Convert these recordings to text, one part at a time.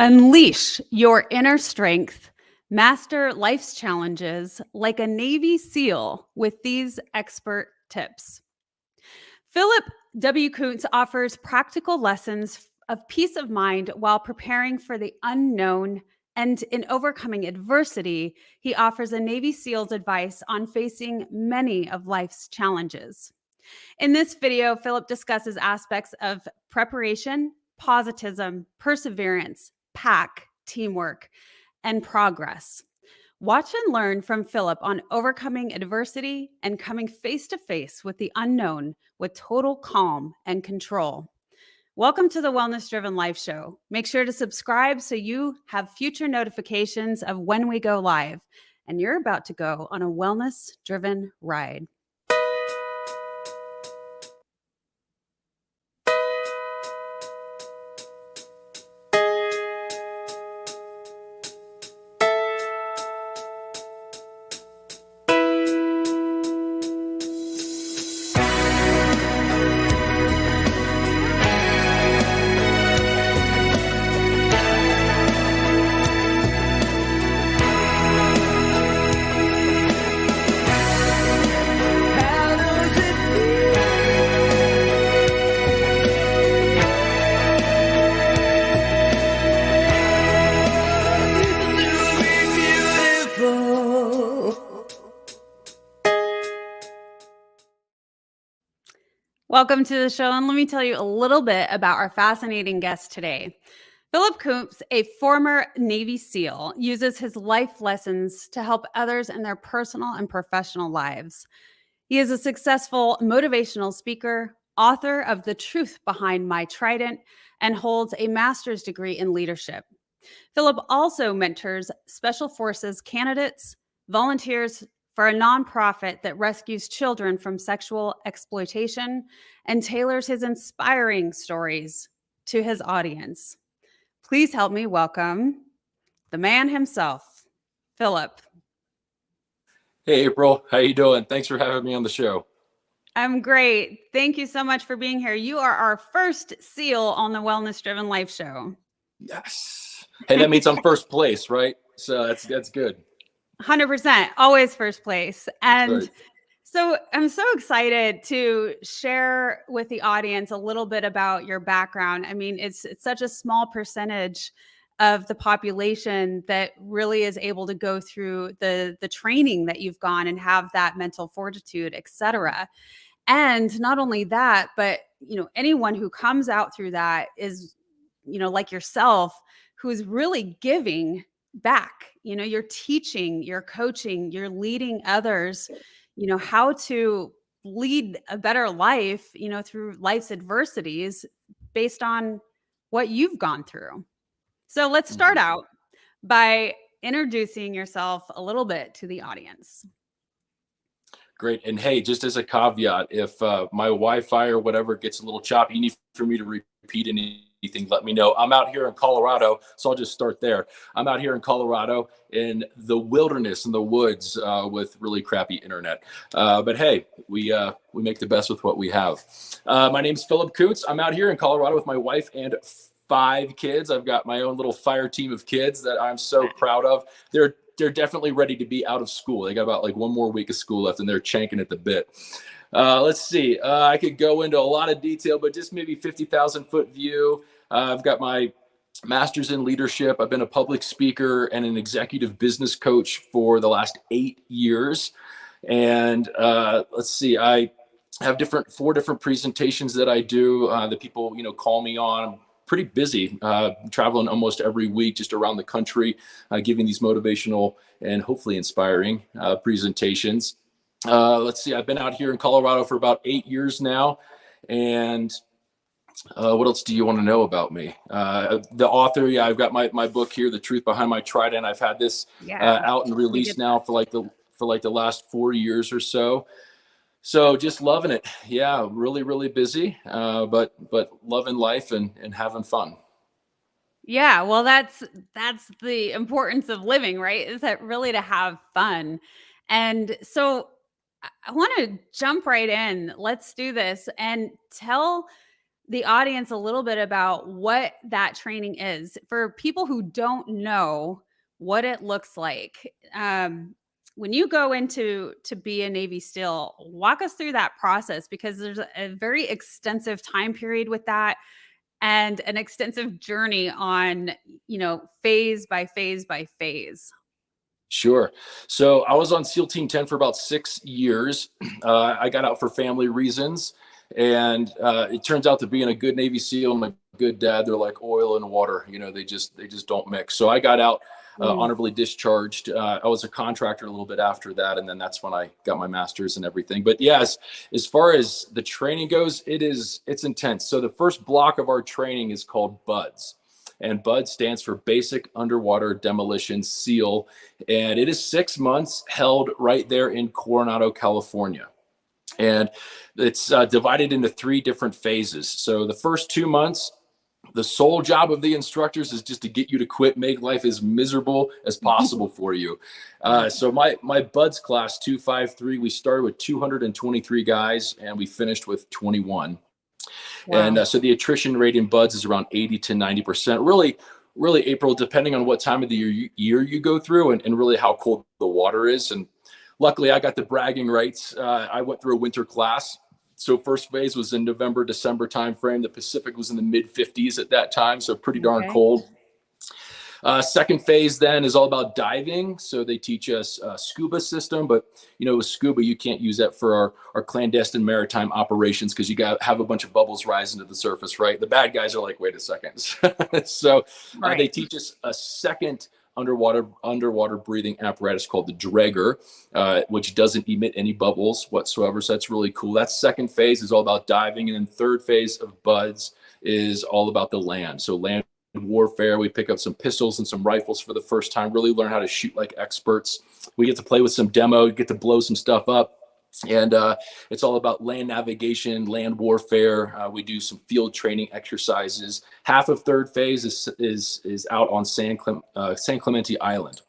Unleash your inner strength, master life's challenges like a Navy SEAL with these expert tips. Phillip W. Koontz offers practical lessons of peace of mind while preparing for the unknown. And in overcoming adversity, he offers a Navy SEAL's advice on facing many of life's challenges. In this video, Phillip discusses aspects of preparation, positivism, perseverance, pack, teamwork, and progress. Watch and learn from Phillip on overcoming adversity and coming face to face with the unknown with total calm and control. Welcome to the Wellness Driven Life Show. Make sure to subscribe so you have future notifications of when we go live. And you're about to go on a wellness driven ride. Welcome to the show, and let me tell you a little bit about our fascinating guest today. Phillip Koontz, a former Navy SEAL, uses his life lessons to help others in their personal and professional lives. He is a successful motivational speaker, author of The Truth Behind My Trident, and holds a master's degree in leadership. Phillip also mentors Special Forces candidates, volunteers for a nonprofit that rescues children from sexual exploitation, and tailors his inspiring stories to his audience. Please help me welcome the man himself, Phillip. Hey, April. How you doing? Thanks for having me on the show. I'm great. Thank you so much for being here. You are our first SEAL on the Wellness Driven Life Show. Yes. Hey, that means I'm first place, right? So that's good. 100%, always first place. And right. So I'm so excited to share with the audience a little bit about your background. I mean, it's such a small percentage of the population that really is able to go through the training that you've gone and have that mental fortitude, et cetera. And not only that, but anyone who comes out through that is, like yourself, who's really giving back. You're teaching, you're coaching, you're leading others, how to lead a better life, through life's adversities based on what you've gone through. So let's start out by introducing yourself a little bit to the audience. Great. And hey, just as a caveat, if my Wi-Fi or whatever gets a little choppy, you need for me to repeat anything, let me know. I'm out here in Colorado, so I'll just start there. I'm out here in Colorado in the wilderness, in the woods, with really crappy internet. But hey, we make the best with what we have. My name's Phillip Koontz. I'm out here in Colorado with my wife and 5 kids. I've got my own little fire team of kids that I'm so proud of. They're definitely ready to be out of school. They got about like 1 more week of school left, and they're chanking at the bit. Let's see. I could go into a lot of detail, but just maybe 50,000 foot view. I've got my master's in leadership. I've been a public speaker and an executive business coach for the last 8 years. And let's see. I have 4 different presentations that I do that people call me on. I'm pretty busy, traveling almost every week just around the country, giving these motivational and hopefully inspiring presentations. Let's see, I've been out here in Colorado for about 8 years now. And what else do you want to know about me? The author, I've got my book here, The Truth Behind My Trident. I've had this out and released now for like the last 4 years or so. So just loving it. Yeah, really, really busy, but loving life and having fun. Yeah, well, that's the importance of living, right? Is that really to have fun. And so I want to jump right in. Let's do this and tell the audience a little bit about what that training is for people who don't know what it looks like. When you go into to be a Navy SEAL, walk us through that process, because there's a very extensive time period with that, and an extensive journey on, phase by phase by phase. Sure. So I was on SEAL Team 10 for about 6 years. I got out for family reasons, and it turns out that being a good Navy SEAL and a good dad, they're like oil and water. They just don't mix. So I got out Mm. honorably discharged. I was a contractor a little bit after that, and then that's when I got my master's and everything. But yes, as far as the training goes, it's intense. So the first block of our training is called BUDS. And BUD stands for Basic Underwater Demolition SEAL. And it is 6 months held right there in Coronado, California. And it's divided into 3 different phases. So the first 2 months, the sole job of the instructors is just to get you to quit, make life as miserable as possible for you. Right. So my BUDS class 253, we started with 223 guys and we finished with 21. And Wow. so the attrition rate in BUDS is around 80 to 90%. Really, April, depending on what time of the year you go through, and really how cold the water is. And luckily, I got the bragging rights. I went through a winter class. So first phase was in November, December timeframe. The Pacific was in the mid 50s at that time, so pretty darn Okay. cold. Second phase then is all about diving. So they teach us scuba system, but with scuba, you can't use that for our clandestine maritime operations because you got have a bunch of bubbles rising to the surface, right? The bad guys are like, wait a second. So they Right. teach us a second underwater breathing apparatus called the Dregger, which doesn't emit any bubbles whatsoever. So that's really cool. That second phase is all about diving. And then third phase of BUDS is all about the land. So land warfare. We pick up some pistols and some rifles for the first time, really learn how to shoot like experts. We get to play with some demo, get to blow some stuff up. And it's all about land navigation, land warfare. We do some field training exercises. Half of third phase is out on San Clemente Island,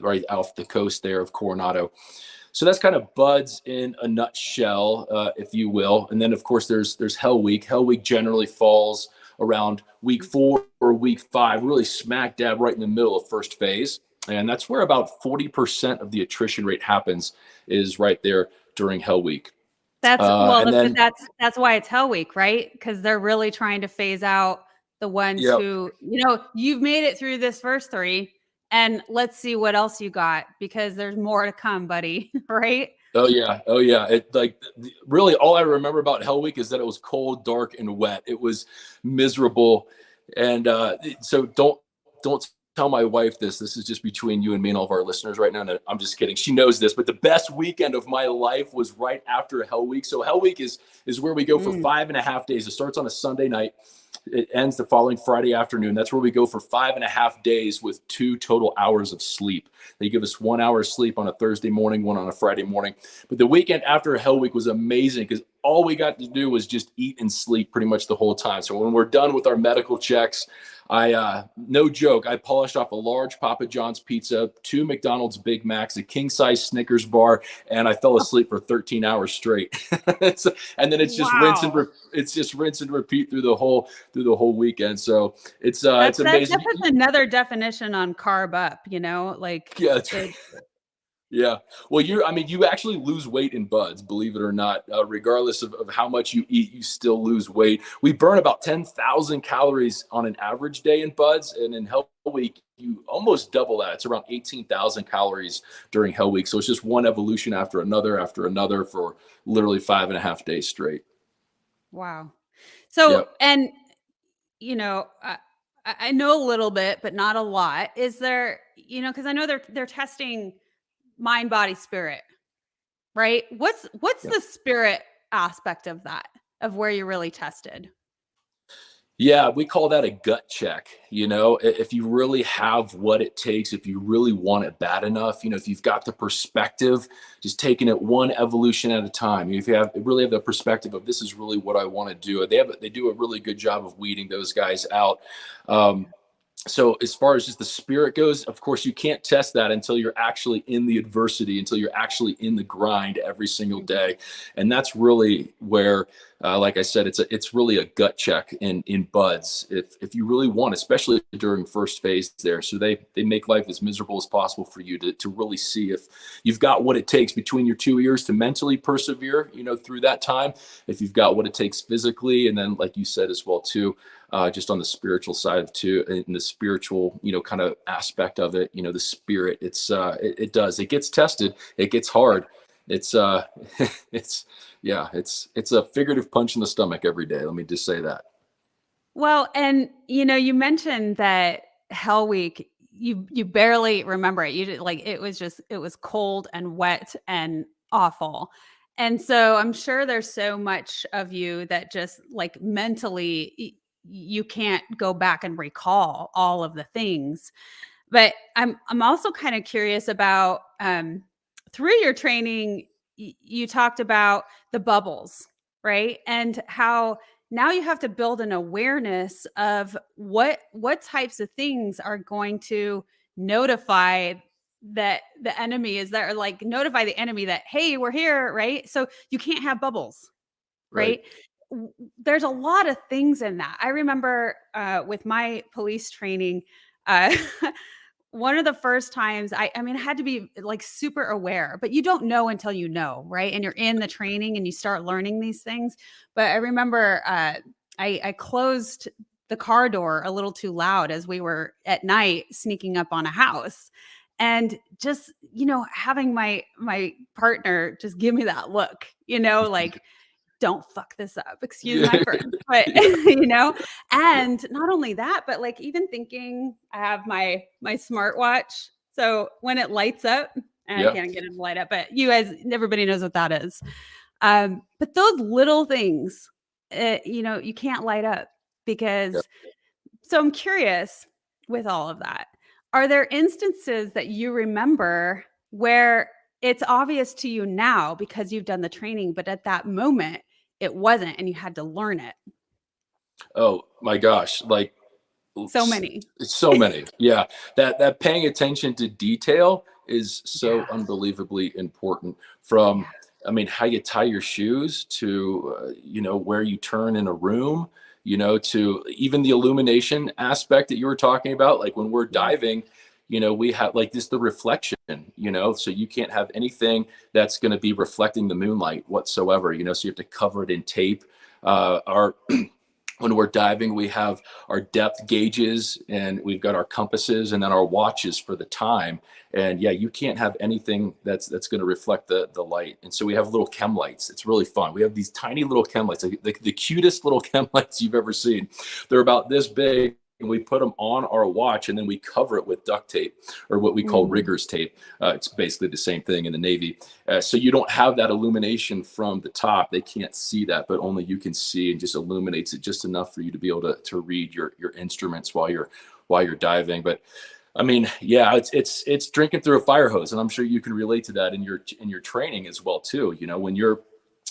right off the coast there of Coronado. So that's kind of BUDS in a nutshell, if you will. And then of course there's Hell Week. Hell Week generally falls around week 4 or week 5, really smack dab right in the middle of first phase. And that's where about 40% of the attrition rate happens, is right there during Hell Week. And But then, that's why it's Hell Week, right? Because they're really trying to phase out the ones yeah, who, you've made it through this first 3, and let's see what else you got, because there's more to come, buddy. Right? oh yeah. It like really all I remember about Hell Week is that it was cold, dark, and wet. It was miserable, and so don't tell my wife this. This is just between you and me and all of our listeners right now. And I'm just kidding. She knows this, but the best weekend of my life was right after Hell Week. So Hell Week is where we go for Mm. 5.5 days. It starts on a Sunday night. It ends the following Friday afternoon. That's where we go for 5.5 days with 2 total hours of sleep. They give us 1 hour of sleep on a Thursday morning, 1 on a Friday morning. But the weekend after Hell Week was amazing because all we got to do was just eat and sleep pretty much the whole time. So when we're done with our medical checks, no joke, I polished off a large Papa John's pizza, 2 McDonald's Big Macs, a king size Snickers bar, and I fell asleep for 13 hours straight. And then it's just Wow. rinse and repeat through the whole weekend. So it's That amazing. puts another definition on carb up, like Yeah, it. yeah. Well, you actually lose weight in BUDS, believe it or not. Regardless of how much you eat, you still lose weight. We burn about 10,000 calories on an average day in BUDS. And in Hell Week, you almost double that. It's around 18,000 calories during Hell Week. So it's just one evolution after another for literally 5.5 days straight. Wow. So, Yep. and I know a little bit, but not a lot. Is there, because I know they're testing mind, body, spirit, right? What's Yep. the spirit aspect of that, of where you're really tested? Yeah, we call that a gut check. If you really have what it takes, if you really want it bad enough, if you've got the perspective, just taking it one evolution at a time. If you really have the perspective of this is really what I want to do, they do a really good job of weeding those guys out. So as far as just the spirit goes, of course, you can't test that until you're actually in the adversity, until you're actually in the grind every single Mhm. day. And that's really where, like I said, it's really a gut check in buds. If you really want, especially during first phase there. So they make life as miserable as possible for you to really see if you've got what it takes between your two ears to mentally persevere, through that time, if you've got what it takes physically, and then like you said as well too, just on the spiritual side too, and the spiritual, kind of aspect of it, the spirit, it gets tested, it gets hard. It's it's yeah, it's a figurative punch in the stomach every day. Let me just say that. Well, and you mentioned that Hell Week, you barely remember it. You like it was cold and wet and awful. And so I'm sure there's so much of you that just like mentally you can't go back and recall all of the things. But I'm also kind of curious about through your training, you talked about the bubbles, right? And how now you have to build an awareness of what types of things are going to notify that the enemy is there, or like notify the enemy that hey, we're here, right? So you can't have bubbles, Right. right? There's a lot of things in that. I remember with my police training, uh, one of the first times I mean, I had to be like super aware, but you don't know until you know, right? And you're in the training and you start learning these things. But I remember I closed the car door a little too loud as we were at night sneaking up on a house. And just, having my partner just give me that look, like don't fuck this up. Excuse Yeah. my French. But, Yeah. Yeah. and not only that, but like even thinking I have my smartwatch. So when it lights up, and I Yeah. can't get it to light up, but you guys, everybody knows what that is. But those little things, you can't light up Yeah. because so I'm curious with all of that. Are there instances that you remember where it's obvious to you now because you've done the training, but at that moment it wasn't and you had to learn it? Oh my gosh, like So it's many. so many. Yeah, that paying attention to detail is so Yeah. unbelievably important. From, Yeah. I mean, how you tie your shoes to, where you turn in a room, to even the illumination aspect that you were talking about. Like when we're Yeah. diving, we have like this the reflection, so you can't have anything that's going to be reflecting the moonlight whatsoever. So you have to cover it in tape. Our when we're diving, we have our depth gauges and we've got our compasses and then our watches for the time. And yeah, you can't have anything that's going to reflect the light. And so we have little chem lights. It's really fun. We have these tiny little chem lights, like the cutest little chem lights you've ever seen. They're about this big. And we put them on our watch and then we cover it with duct tape, or what we call Mm. rigger's tape. It's basically the same thing in the Navy. So you don't have that illumination from the top. They can't see that, but only you can see, and just illuminates it just enough for you to be able to read your instruments while you're diving. But I mean, yeah, it's drinking through a fire hose, and I'm sure you can relate to that in your training as well too. When you're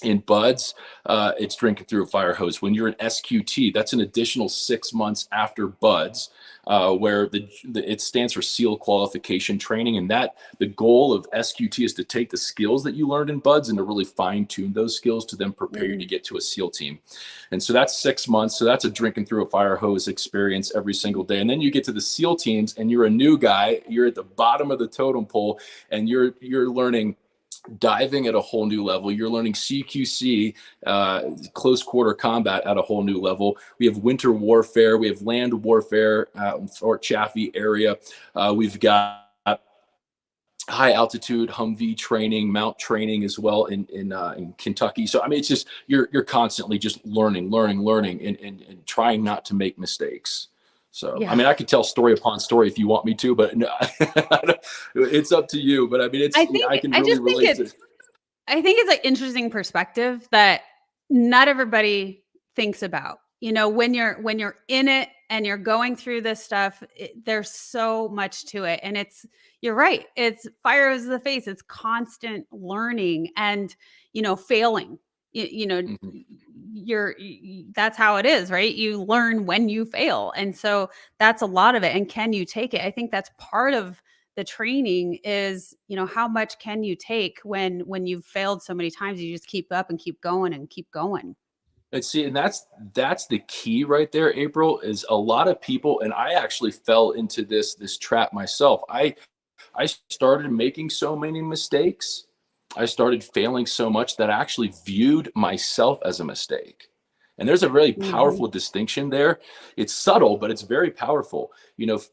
in buds, it's drinking through a fire hose. When you're in SQT, that's an additional 6 months after buds, where it stands for SEAL qualification training, and that the goal of SQT is to take the skills that you learned in buds and to really fine tune those skills to then prepare you to Mm. get to a SEAL team. And so that's 6 months. So that's a drinking through a fire hose experience every single day. And then you get to the SEAL teams, and you're a new guy. You're at the bottom of the totem pole, and you're learning diving at a whole new level. You're learning CQC, close quarter combat, at a whole new level. We have winter warfare. We have land warfare out in Fort Chaffee area. We've got high altitude Humvee training, mount training as well in Kentucky. So I mean, it's just you're constantly just learning, and trying not to make mistakes. So I Yeah. mean, I could tell story upon story if you want me to, but no, it's up to you. But I mean, I can I really just think relate to. it's an interesting perspective that not everybody thinks about. When you're in it and you're going through this stuff, there's so much to it, and you're right. It's fire is the face. It's constant learning and failing. You, you know, Mhm. that's how it is, right? You learn when you fail. And so that's a lot of it. And can you take it? I think that's part of the training is, how much can you take when you've failed so many times? You just keep up and keep going and keep going. And see, and that's the key right there, April, is a lot of people, and I actually fell into this trap myself. I started making so many mistakes. I started failing so much that I actually viewed myself as a mistake. And there's a really Mhm. powerful distinction there. It's subtle, but it's very powerful.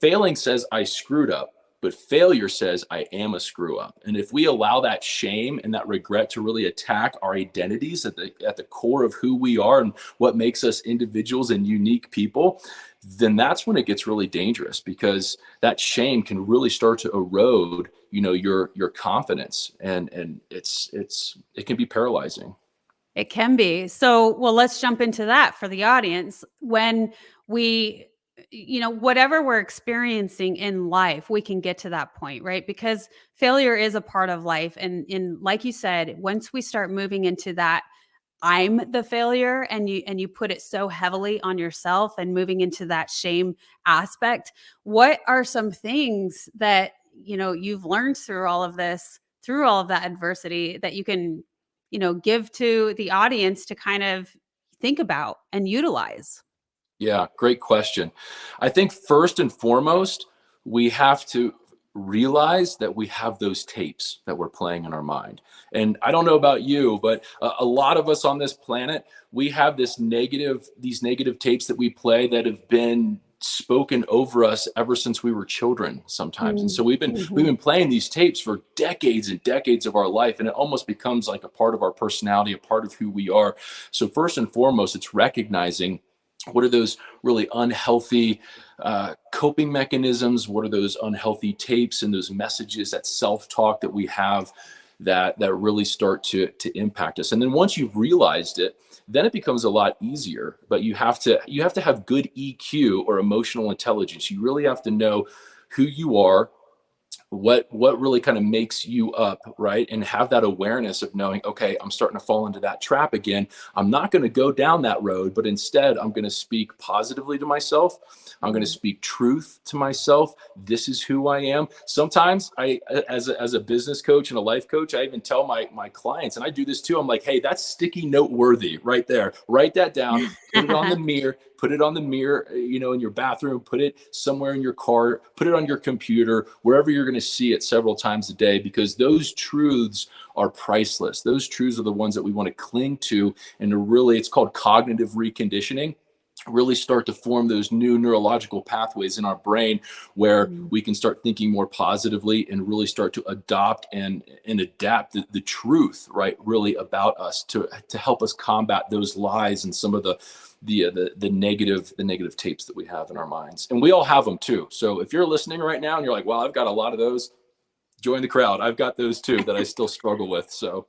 Failing says I screwed up, but failure says I am a screw up. And if we allow that shame and that regret to really attack our identities at the core of who we are and what makes us individuals and unique people, then that's when it gets really dangerous, because that shame can really start to erode, your confidence, and it can be paralyzing. It can be. So, well, let's jump into that for the audience. When we, whatever we're experiencing in life, we can get to that point, right? Because failure is a part of life. And like you said, once we start moving into that, I'm the failure, and you put it so heavily on yourself and moving into that shame aspect. What are some things that, you've learned through all of this, through all of that adversity, that you can, give to the audience to kind of think about and utilize? Yeah, great question. I think first and foremost, we have to realize that we have those tapes that we're playing in our mind. And I don't know about you, but a lot of us on this planet, we have these negative tapes that we play that have been spoken over us ever since we were children sometimes. And so we've Mhm. been playing these tapes for decades and decades of our life, and it almost becomes like a part of our personality, a part of who we are. So first and foremost, it's recognizing what are those really unhealthy coping mechanisms, what are those unhealthy tapes and those messages, that self-talk that we have that really start to impact us. And then once you've realized it, then it becomes a lot easier. But you have to have good EQ, or emotional intelligence. You really have to know who you are, what really kind of makes you up, right? And have that awareness of knowing, okay, I'm starting to fall into that trap again. I'm not going to go down that road, but instead I'm going to speak positively to myself. I'm going to Mhm. speak truth to myself. This is who I am. Sometimes as a business coach and a life coach, I even tell my clients, and I do this too, I'm like, hey, that's sticky note worthy right there. Write that down, put it on the mirror, in your bathroom, put it somewhere in your car, put it on your computer, wherever you're going to see it several times a day, because those truths are priceless. Those truths are the ones that we want to cling to, and to really, it's called cognitive reconditioning, really start to form those new neurological pathways in our brain, where Mhm. we can start thinking more positively and really start to adopt and adapt the truth, right, really about us, to help us combat those lies and some of the negative tapes that we have in our minds. And we all have them too. So if you're listening right now and you're like, wow, I've got a lot of those, join the crowd. I've got those too that I still struggle with. So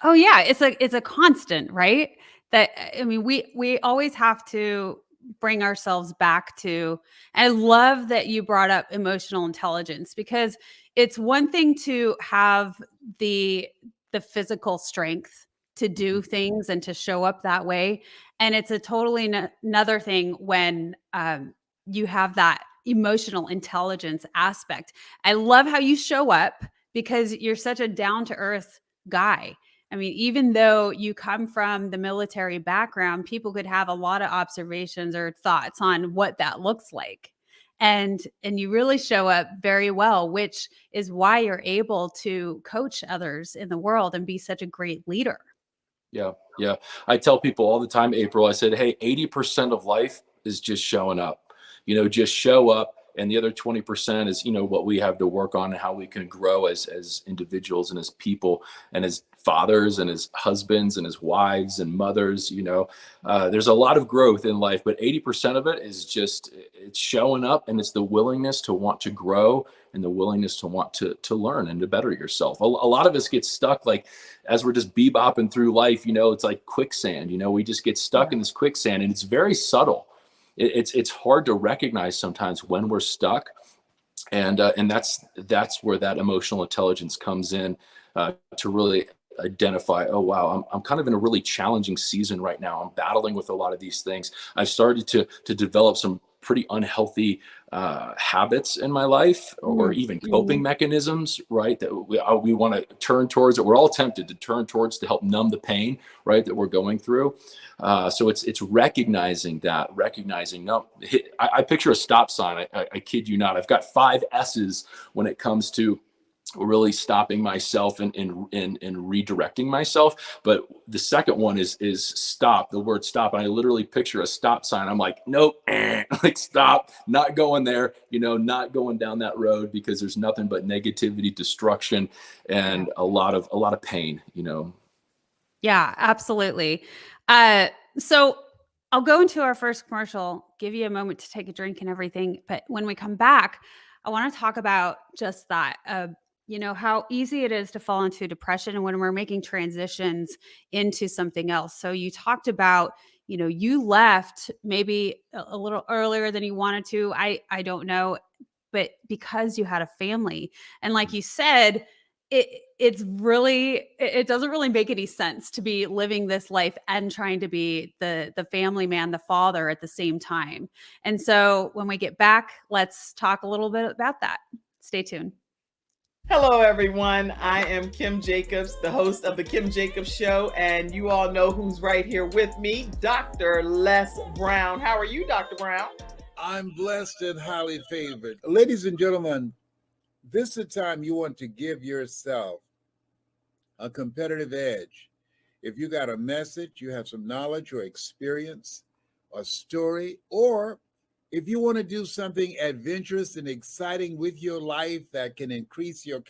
Oh yeah, it's a constant, right? That I mean, we always have to bring ourselves back to. And I love that you brought up emotional intelligence, because it's one thing to have the the physical strength to do things and to show up that way, and it's a totally another thing when you have that emotional intelligence aspect. I love how you show up, because you're such a down to earth guy. I mean, even though you come from the military background, people could have a lot of observations or thoughts on what that looks like. And you really show up very well, which is why you're able to coach others in the world and be such a great leader. yeah, yeah. I tell people all the time, April, I said, hey, 80% of life is just showing up. Just show up. And the other 20% is, what we have to work on, and how we can grow as individuals and as people, and as fathers and as husbands and as wives and mothers. There's a lot of growth in life, but 80% of it is just, it's showing up, and it's the willingness to want to grow, and the willingness to want to learn and to better yourself. A lot of us get stuck, like, as we're just bebopping through life, it's like quicksand. We just get stuck Yeah. in this quicksand, and it's very subtle. It's hard to recognize sometimes when we're stuck, and that's where that emotional intelligence comes in, to really identify, oh wow, I'm kind of in a really challenging season right now. I'm battling with a lot of these things. I've started to develop some pretty unhealthy habits in my life, or even coping mechanisms, right? That we want to turn towards, that we're all tempted to turn towards to help numb the pain, right, that we're going through. So it's recognizing, no, I picture a stop sign. I kid you not. I've got 5 S's when it comes to really stopping myself and redirecting myself. But the second one is stop, the word stop. And I literally picture a stop sign. I'm like, nope, like stop, not going there, not going down that road, because there's nothing but negativity, destruction, and a lot of pain, Yeah, absolutely. So I'll go into our first commercial, give you a moment to take a drink and everything. But when we come back, I want to talk about just that, how easy it is to fall into depression when we're making transitions into something else. So you talked about, you left maybe a little earlier than you wanted to. I don't know, but because you had a family, and like you said, it doesn't really make any sense to be living this life and trying to be the family man, the father at the same time. And so when we get back, let's talk a little bit about that. Stay tuned. Hello, everyone. I am Kim Jacobs, the host of The Kim Jacobs Show, and you all know who's right here with me, Dr. Les Brown. How are you, Dr. Brown? I'm blessed and highly favored. Ladies and gentlemen, this is the time you want to give yourself a competitive edge. If you got a message, you have some knowledge or experience, a story, or if you want to do something adventurous and exciting with your life that can increase your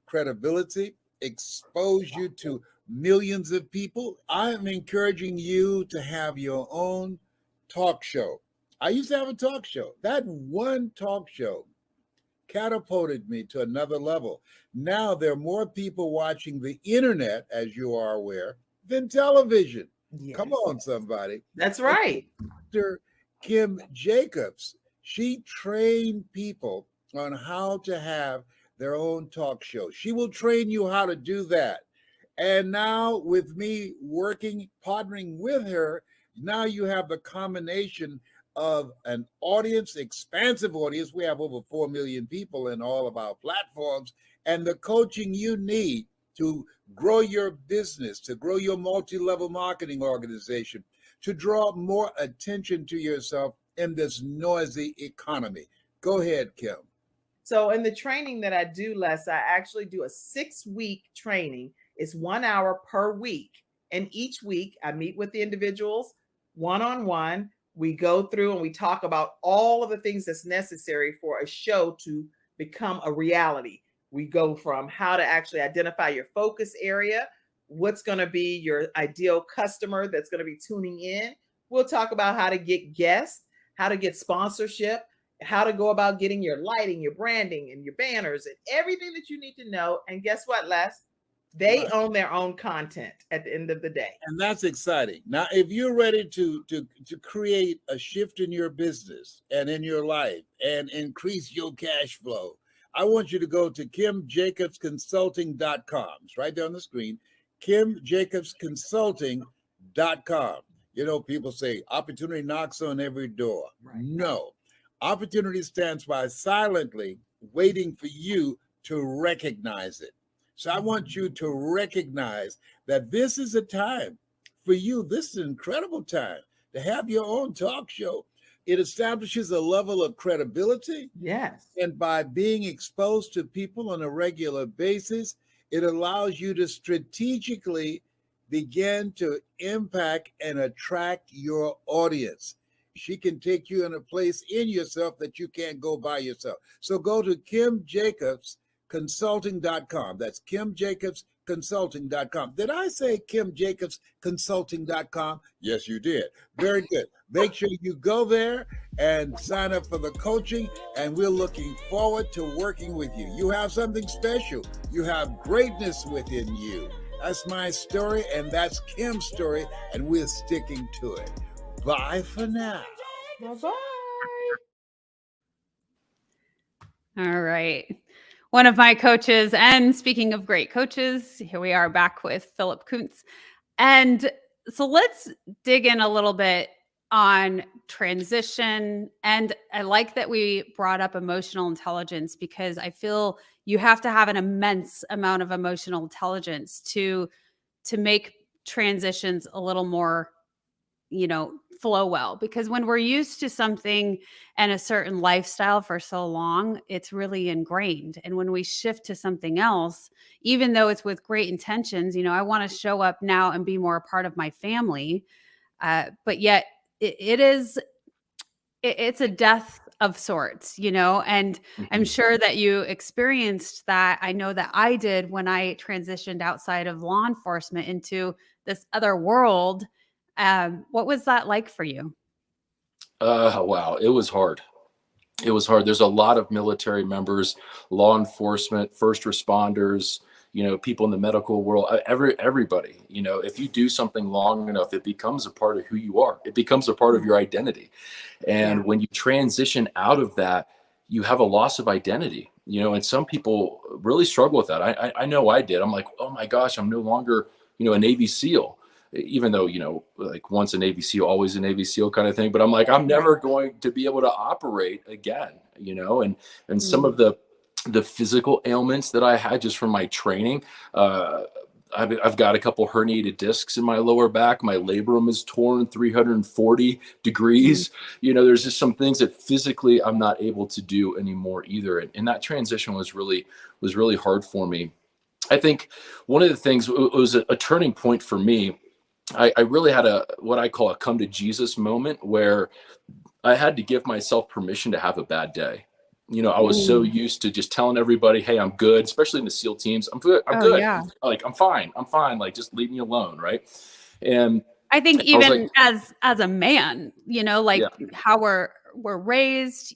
credibility, expose you to millions of people, I'm encouraging you to have your own talk show. I used to have a talk show. That one talk show catapulted me to another level. Now there are more people watching the internet, as you are aware, than television. Yes. Come on, somebody. That's right. Dr. Kim Jacobs, she trained people on how to have their own talk show. She will train you how to do that. And now with me partnering with her, now you have the combination of an audience, expansive audience. We have over 4 million people in all of our platforms, and the coaching you need to grow your business, to grow your multi-level marketing organization, to draw more attention to yourself in this noisy economy. Go ahead, Kim. So in the training that I do, Les, I actually do a 6-week training. It's 1 hour per week. And each week I meet with the individuals one-on-one. We go through and we talk about all of the things that's necessary for a show to become a reality. We go from how to actually identify your focus area, what's going to be your ideal customer that's going to be tuning in. We'll talk about how to get guests, how to get sponsorship, how to go about getting your lighting, your branding, and your banners, and everything that you need to know. And guess what, Les? They own their own content at the end of the day. And that's exciting. Now, if you're ready to create a shift in your business and in your life and increase your cash flow, I want you to go to KimJacobsConsulting.com. It's right there on the screen, KimJacobsConsulting.com. You know, people say opportunity knocks on every door. Right. No, opportunity stands by silently waiting for you to recognize it. So I want you to recognize that this is a time for you. This is an incredible time to have your own talk show. It establishes a level of credibility. Yes. And by being exposed to people on a regular basis, it allows you to strategically begin to impact and attract your audience. She can take you in a place in yourself that you can't go by yourself. So go to KimJacobsConsulting.com. That's KimJacobsConsulting.com. Did I say KimJacobsConsulting.com? Yes, you did. Very good. Make sure you go there and sign up for the coaching, and we're looking forward to working with you. You have something special. You have greatness within you. That's my story, and that's Kim's story, and we're sticking to it. Bye for now. Bye-bye. All right. one of my coaches. And speaking of great coaches, here we are back with Phillip Koontz. And so let's dig in a little bit on transition. And I like that we brought up emotional intelligence, because I feel you have to have an immense amount of emotional intelligence to make transitions a little more, flow well. Because when we're used to something and a certain lifestyle for so long, it's really ingrained. And when we shift to something else, even though it's with great intentions, I want to show up now and be more a part of my family. But yet it's a death of sorts, and I'm sure that you experienced that. I know that I did when I transitioned outside of law enforcement into this other world. What was that like for you? Wow, it was hard. It was hard. There's a lot of military members, law enforcement, first responders, people in the medical world, everybody, if you do something long enough, it becomes a part of who you are. It becomes a part of your identity. And when you transition out of that, you have a loss of identity, and some people really struggle with that. I know I did. I'm like, oh my gosh, I'm no longer, a Navy SEAL, even though, like once a Navy SEAL, always a Navy SEAL kind of thing. But I'm like, I'm never going to be able to operate again, and some of the physical ailments that I had just from my training. I've got a couple herniated discs in my lower back. My labrum is torn 340 degrees. There's just some things that physically I'm not able to do anymore either. And that transition was really hard for me. I think one of the things, it was a turning point for me. I really had what I call a come to Jesus moment, where I had to give myself permission to have a bad day. I was so used to just telling everybody, hey, I'm good, especially in the SEAL teams. I'm good. I'm good. Yeah. Like, I'm fine. Like, just leave me alone. Right. And I think I was even like, as a man, how we're raised,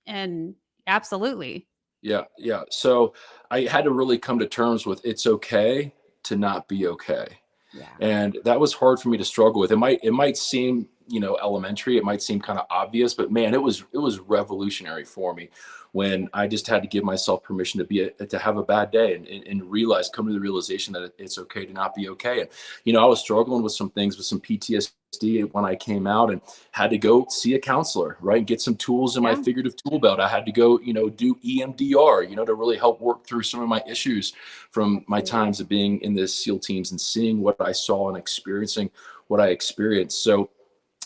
and absolutely. Yeah. So I had to really come to terms with, it's okay to not be okay. Yeah. And that was hard for me to struggle with. It might seem, elementary, it might seem kind of obvious, but man, it was revolutionary for me when I just had to give myself permission to have a bad day, and come to the realization that it's okay to not be okay. And, I was struggling with some things, with some PTSD when I came out, and had to go see a counselor, right? And get some tools in my figurative tool belt. I had to go, do EMDR, to really help work through some of my issues from my times of being in the SEAL teams and seeing what I saw and experiencing what I experienced. So,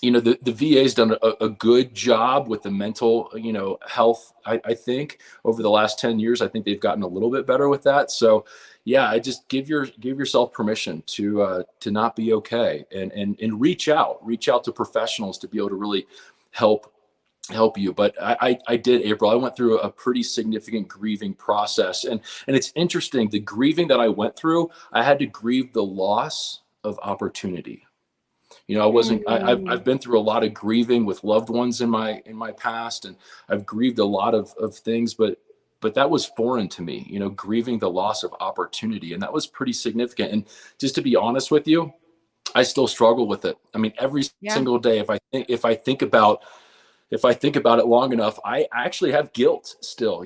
the VA has done a good job with the mental, health. I think over the last 10 years, I think they've gotten a little bit better with that. So, yeah, I just give yourself permission to not be okay, and reach out to professionals to be able to really help you. But I did, April. I went through a pretty significant grieving process, and it's interesting. The grieving that I went through, I had to grieve the loss of opportunity. I've been through a lot of grieving with loved ones in my past, and I've grieved a lot of things, but that was foreign to me, grieving the loss of opportunity. And that was pretty significant. And just to be honest with you, I still struggle with it. I mean, every single day, if I think about it long enough, I actually have guilt still.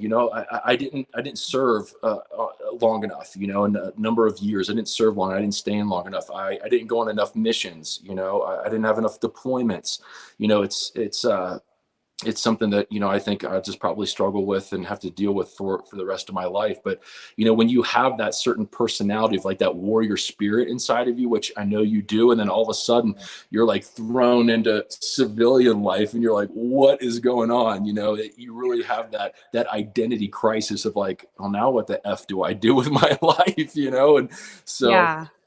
I didn't serve long enough. In a number of years, I didn't serve long. I didn't stay in long enough. I didn't go on enough missions. I didn't have enough deployments. It's something that, I think I just probably struggle with and have to deal with for the rest of my life. But, when you have that certain personality of like that warrior spirit inside of you, which I know you do, and then all of a sudden you're like thrown into civilian life and you're like, what is going on? You really have that identity crisis of like, well, now what the F do I do with my life? And so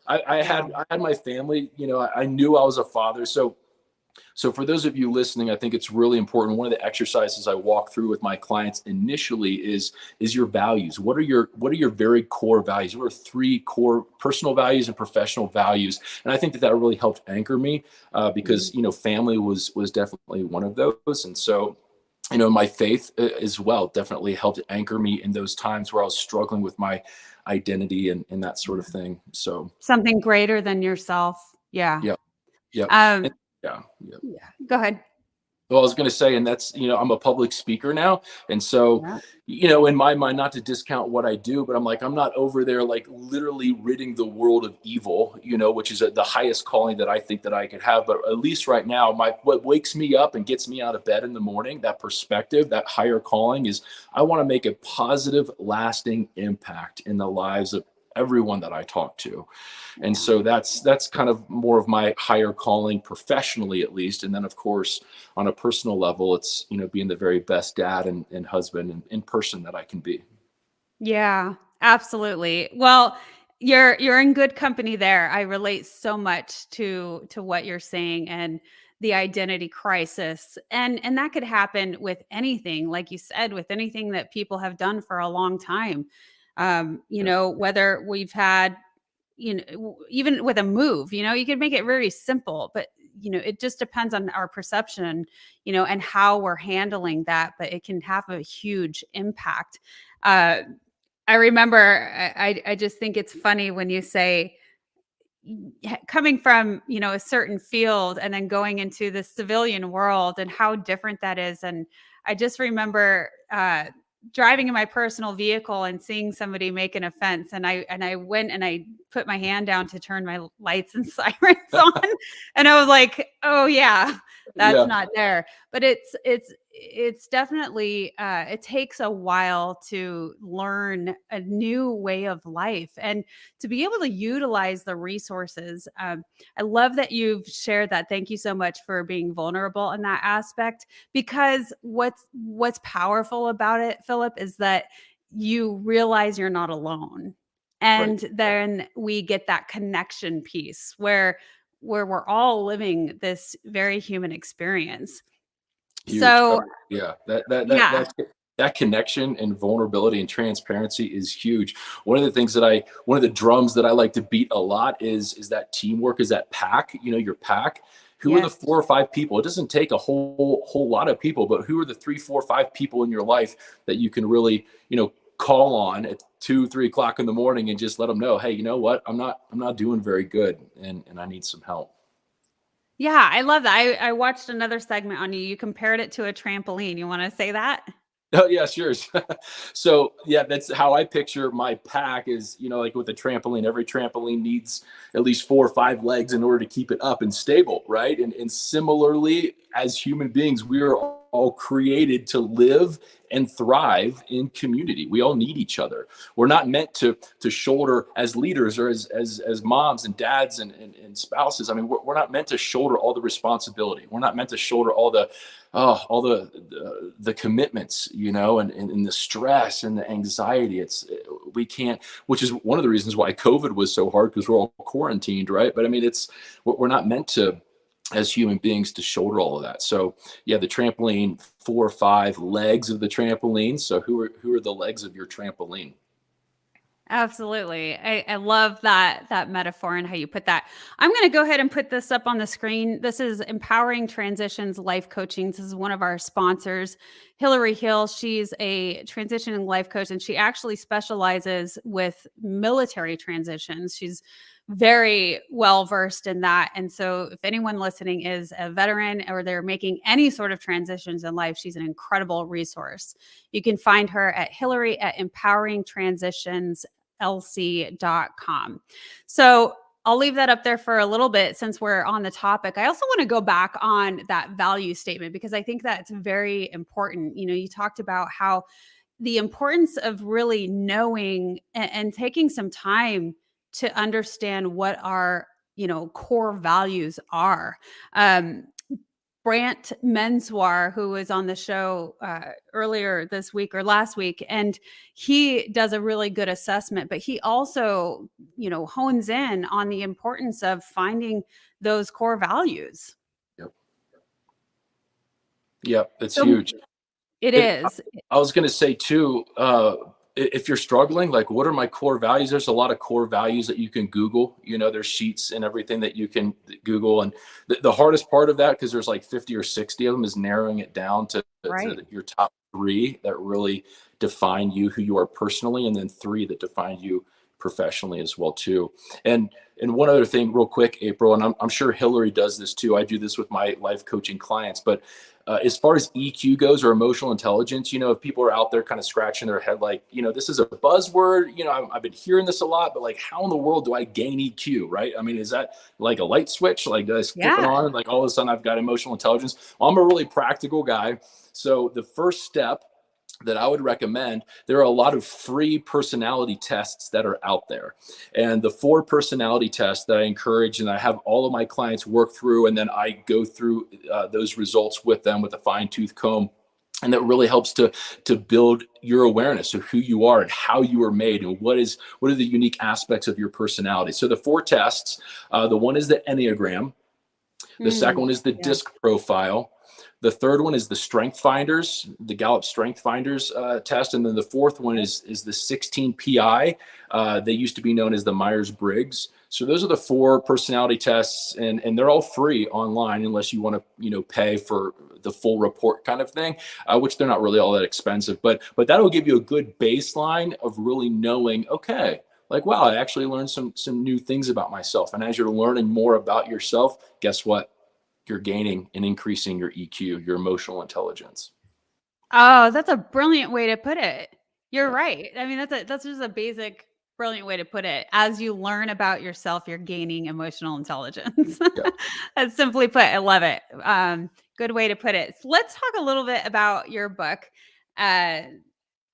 I had my family, I knew I was a father. So for those of you listening, I think it's really important. One of the exercises I walk through with my clients initially is your values. What are your very core values? What are 3 core personal values and professional values? And I think that really helped anchor me because, family was definitely one of those. And so, my faith as well definitely helped anchor me in those times where I was struggling with my identity and that sort of thing. So Something greater than yourself. Yeah. Yeah. Yeah. Go ahead. Well, I was going to say, and that's, I'm a public speaker now. And so, Yeah. in my mind, not to discount what I do, but I'm like, I'm not over there, like literally ridding the world of evil, which is the highest calling that I think that I could have. But at least right now, what wakes me up and gets me out of bed in the morning, that perspective, that higher calling is I want to make a positive, lasting impact in the lives of everyone that I talk to. And so that's kind of more of my higher calling professionally, at least. And then of course, on a personal level, it's, being the very best dad and husband and in person that I can be. Yeah, absolutely. Well, you're in good company there. I relate so much to what you're saying and the identity crisis. And that could happen with anything, like you said, with anything that people have done for a long time. Yeah. Whether we've had, even with a move, you could make it very simple, but it just depends on our perception, and how we're handling that, but it can have a huge impact. Uh, I remember, I just think it's funny when you say, coming from, a certain field and then going into the civilian world and how different that is. And I just remember driving in my personal vehicle and seeing somebody make an offense, and I went and I put my hand down to turn my lights and sirens on, and I was like, oh yeah, that's Yeah. not there. But it's definitely, it takes a while to learn a new way of life and to be able to utilize the resources. I love that you've shared that. Thank you so much for being vulnerable in that aspect, because what's powerful about it, Phillip, is that you realize you're not alone. Right. And then we get that connection piece where we're all living this very human experience. Huge. So, Yeah. yeah. That connection and vulnerability and transparency is huge. One of the drums that I like to beat a lot is that teamwork, is that pack, your pack. Who are the Yes. 4 or 5 people? It doesn't take a whole lot of people, but who are the 3, 4, 5 people in your life that you can really, call on at 2, 3 o'clock in the morning and just let them know, hey, you know what? I'm not doing very good, and I need some help. Yeah, I love that. I watched another segment on you. You compared it to a trampoline. You wanna say that? Oh yeah, sure. So yeah, that's how I picture my pack is, like with a trampoline, every trampoline needs at least 4 or 5 legs in order to keep it up and stable, right? And similarly, as human beings, we are all created to live and thrive in community. We all need each other. We're not meant to shoulder as leaders or as moms and dads and spouses. I mean, we're not meant to shoulder all the responsibility. We're not meant to shoulder all the commitments, and the stress and the anxiety. We can't, which is one of the reasons why COVID was so hard, because we're all quarantined, right? But I mean, we're not meant to, as human beings, to shoulder all of that. So yeah, the trampoline, 4 or 5 legs of the trampoline. So who are the legs of your trampoline? Absolutely. I love that metaphor and how you put that. I'm going to go ahead and put this up on the screen. This is Empowering Transitions Life Coaching. This is one of our sponsors, Hillary Hill. She's a transitioning life coach, and she actually specializes with military transitions. She's very well versed in that. And so if anyone listening is a veteran or they're making any sort of transitions in life, she's an incredible resource. You can find her at Hillary at empoweringtransitionslc.com. So I'll leave that up there for a little bit since we're on the topic. I also want to go back on that value statement, because I think that's very important. You talked about how the importance of really knowing and taking some time to understand what our, core values are. Brant Menswar, who was on the show earlier this week or last week, and he does a really good assessment, but he also, hones in on the importance of finding those core values. Yep. Yep. It's So huge. it It, is. I was going to say too, if you're struggling, like, what are my core values? There's a lot of core values that you can Google. There's sheets and everything that you can Google. And the hardest part of that, because there's like 50 or 60 of them, is narrowing it down to Right. your top 3 that really define you, who you are personally, and then 3 that define you professionally as well too. And one other thing real quick, April, and I'm sure Hillary does this too. I do this with my life coaching clients, but as far as EQ goes, or emotional intelligence, if people are out there kind of scratching their head, like, this is a buzzword, I've been hearing this a lot, but like, how in the world do I gain EQ, right? I mean, is that like a light switch? Like, does flip it on? Like all of a sudden I've got emotional intelligence. Well, I'm a really practical guy. So the first step that I would recommend, there are a lot of free personality tests that are out there. And the 4 personality tests that I encourage and I have all of my clients work through, and then I go through those results with them with a fine-tooth comb. And that really helps to build your awareness of who you are and how you are made and what are the unique aspects of your personality. So the 4 tests, the one is the Enneagram. The second one is the DISC profile. The third one is the Strength Finders, the Gallup Strength Finders test. And then the fourth one is the 16 PI. They used to be known as the Myers-Briggs. So those are the 4 personality tests, and they're all free online unless you want to, pay for the full report kind of thing, which they're not really all that expensive. But that'll give you a good baseline of really knowing, okay, like, wow, I actually learned some new things about myself. And as you're learning more about yourself, guess what? You're gaining and increasing your EQ, your emotional intelligence. Oh, that's a brilliant way to put it. You're right. I mean, that's just a basic, brilliant way to put it. As you learn about yourself, you're gaining emotional intelligence. Yeah. That's simply put. I love it. Good way to put it. So let's talk a little bit about your book.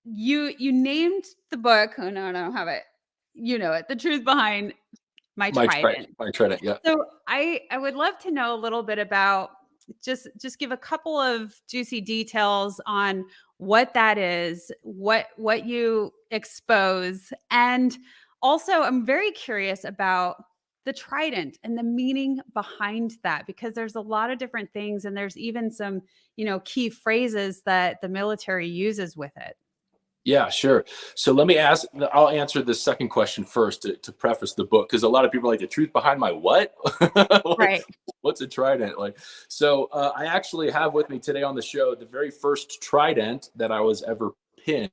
You named the book. Oh no, I don't have it. You know it. The Truth Behind My Trident. My Trident, yeah. So I would love to know a little bit about just give a couple of juicy details on what that is, what you expose, and also I'm very curious about the trident and the meaning behind that, because there's a lot of different things and there's even some, key phrases that the military uses with it. Yeah, sure. So I'll answer the second question first to preface the book, because a lot of people are like, the truth behind my what? Like, Right. what's a trident? So I actually have with me today on the show the very first trident that I was ever pinned.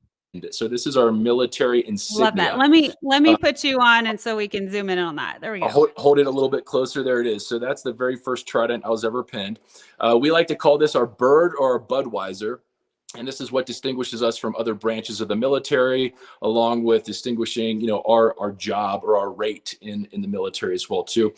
So this is our military insignia. Love that. Let me put you on, and so we can zoom in on that. There we go. I'll hold it a little bit closer. There it is. So that's the very first trident I was ever pinned. We like to call this our bird or our Budweiser. And this is what distinguishes us from other branches of the military, along with distinguishing, our job or our rate in the military as well too.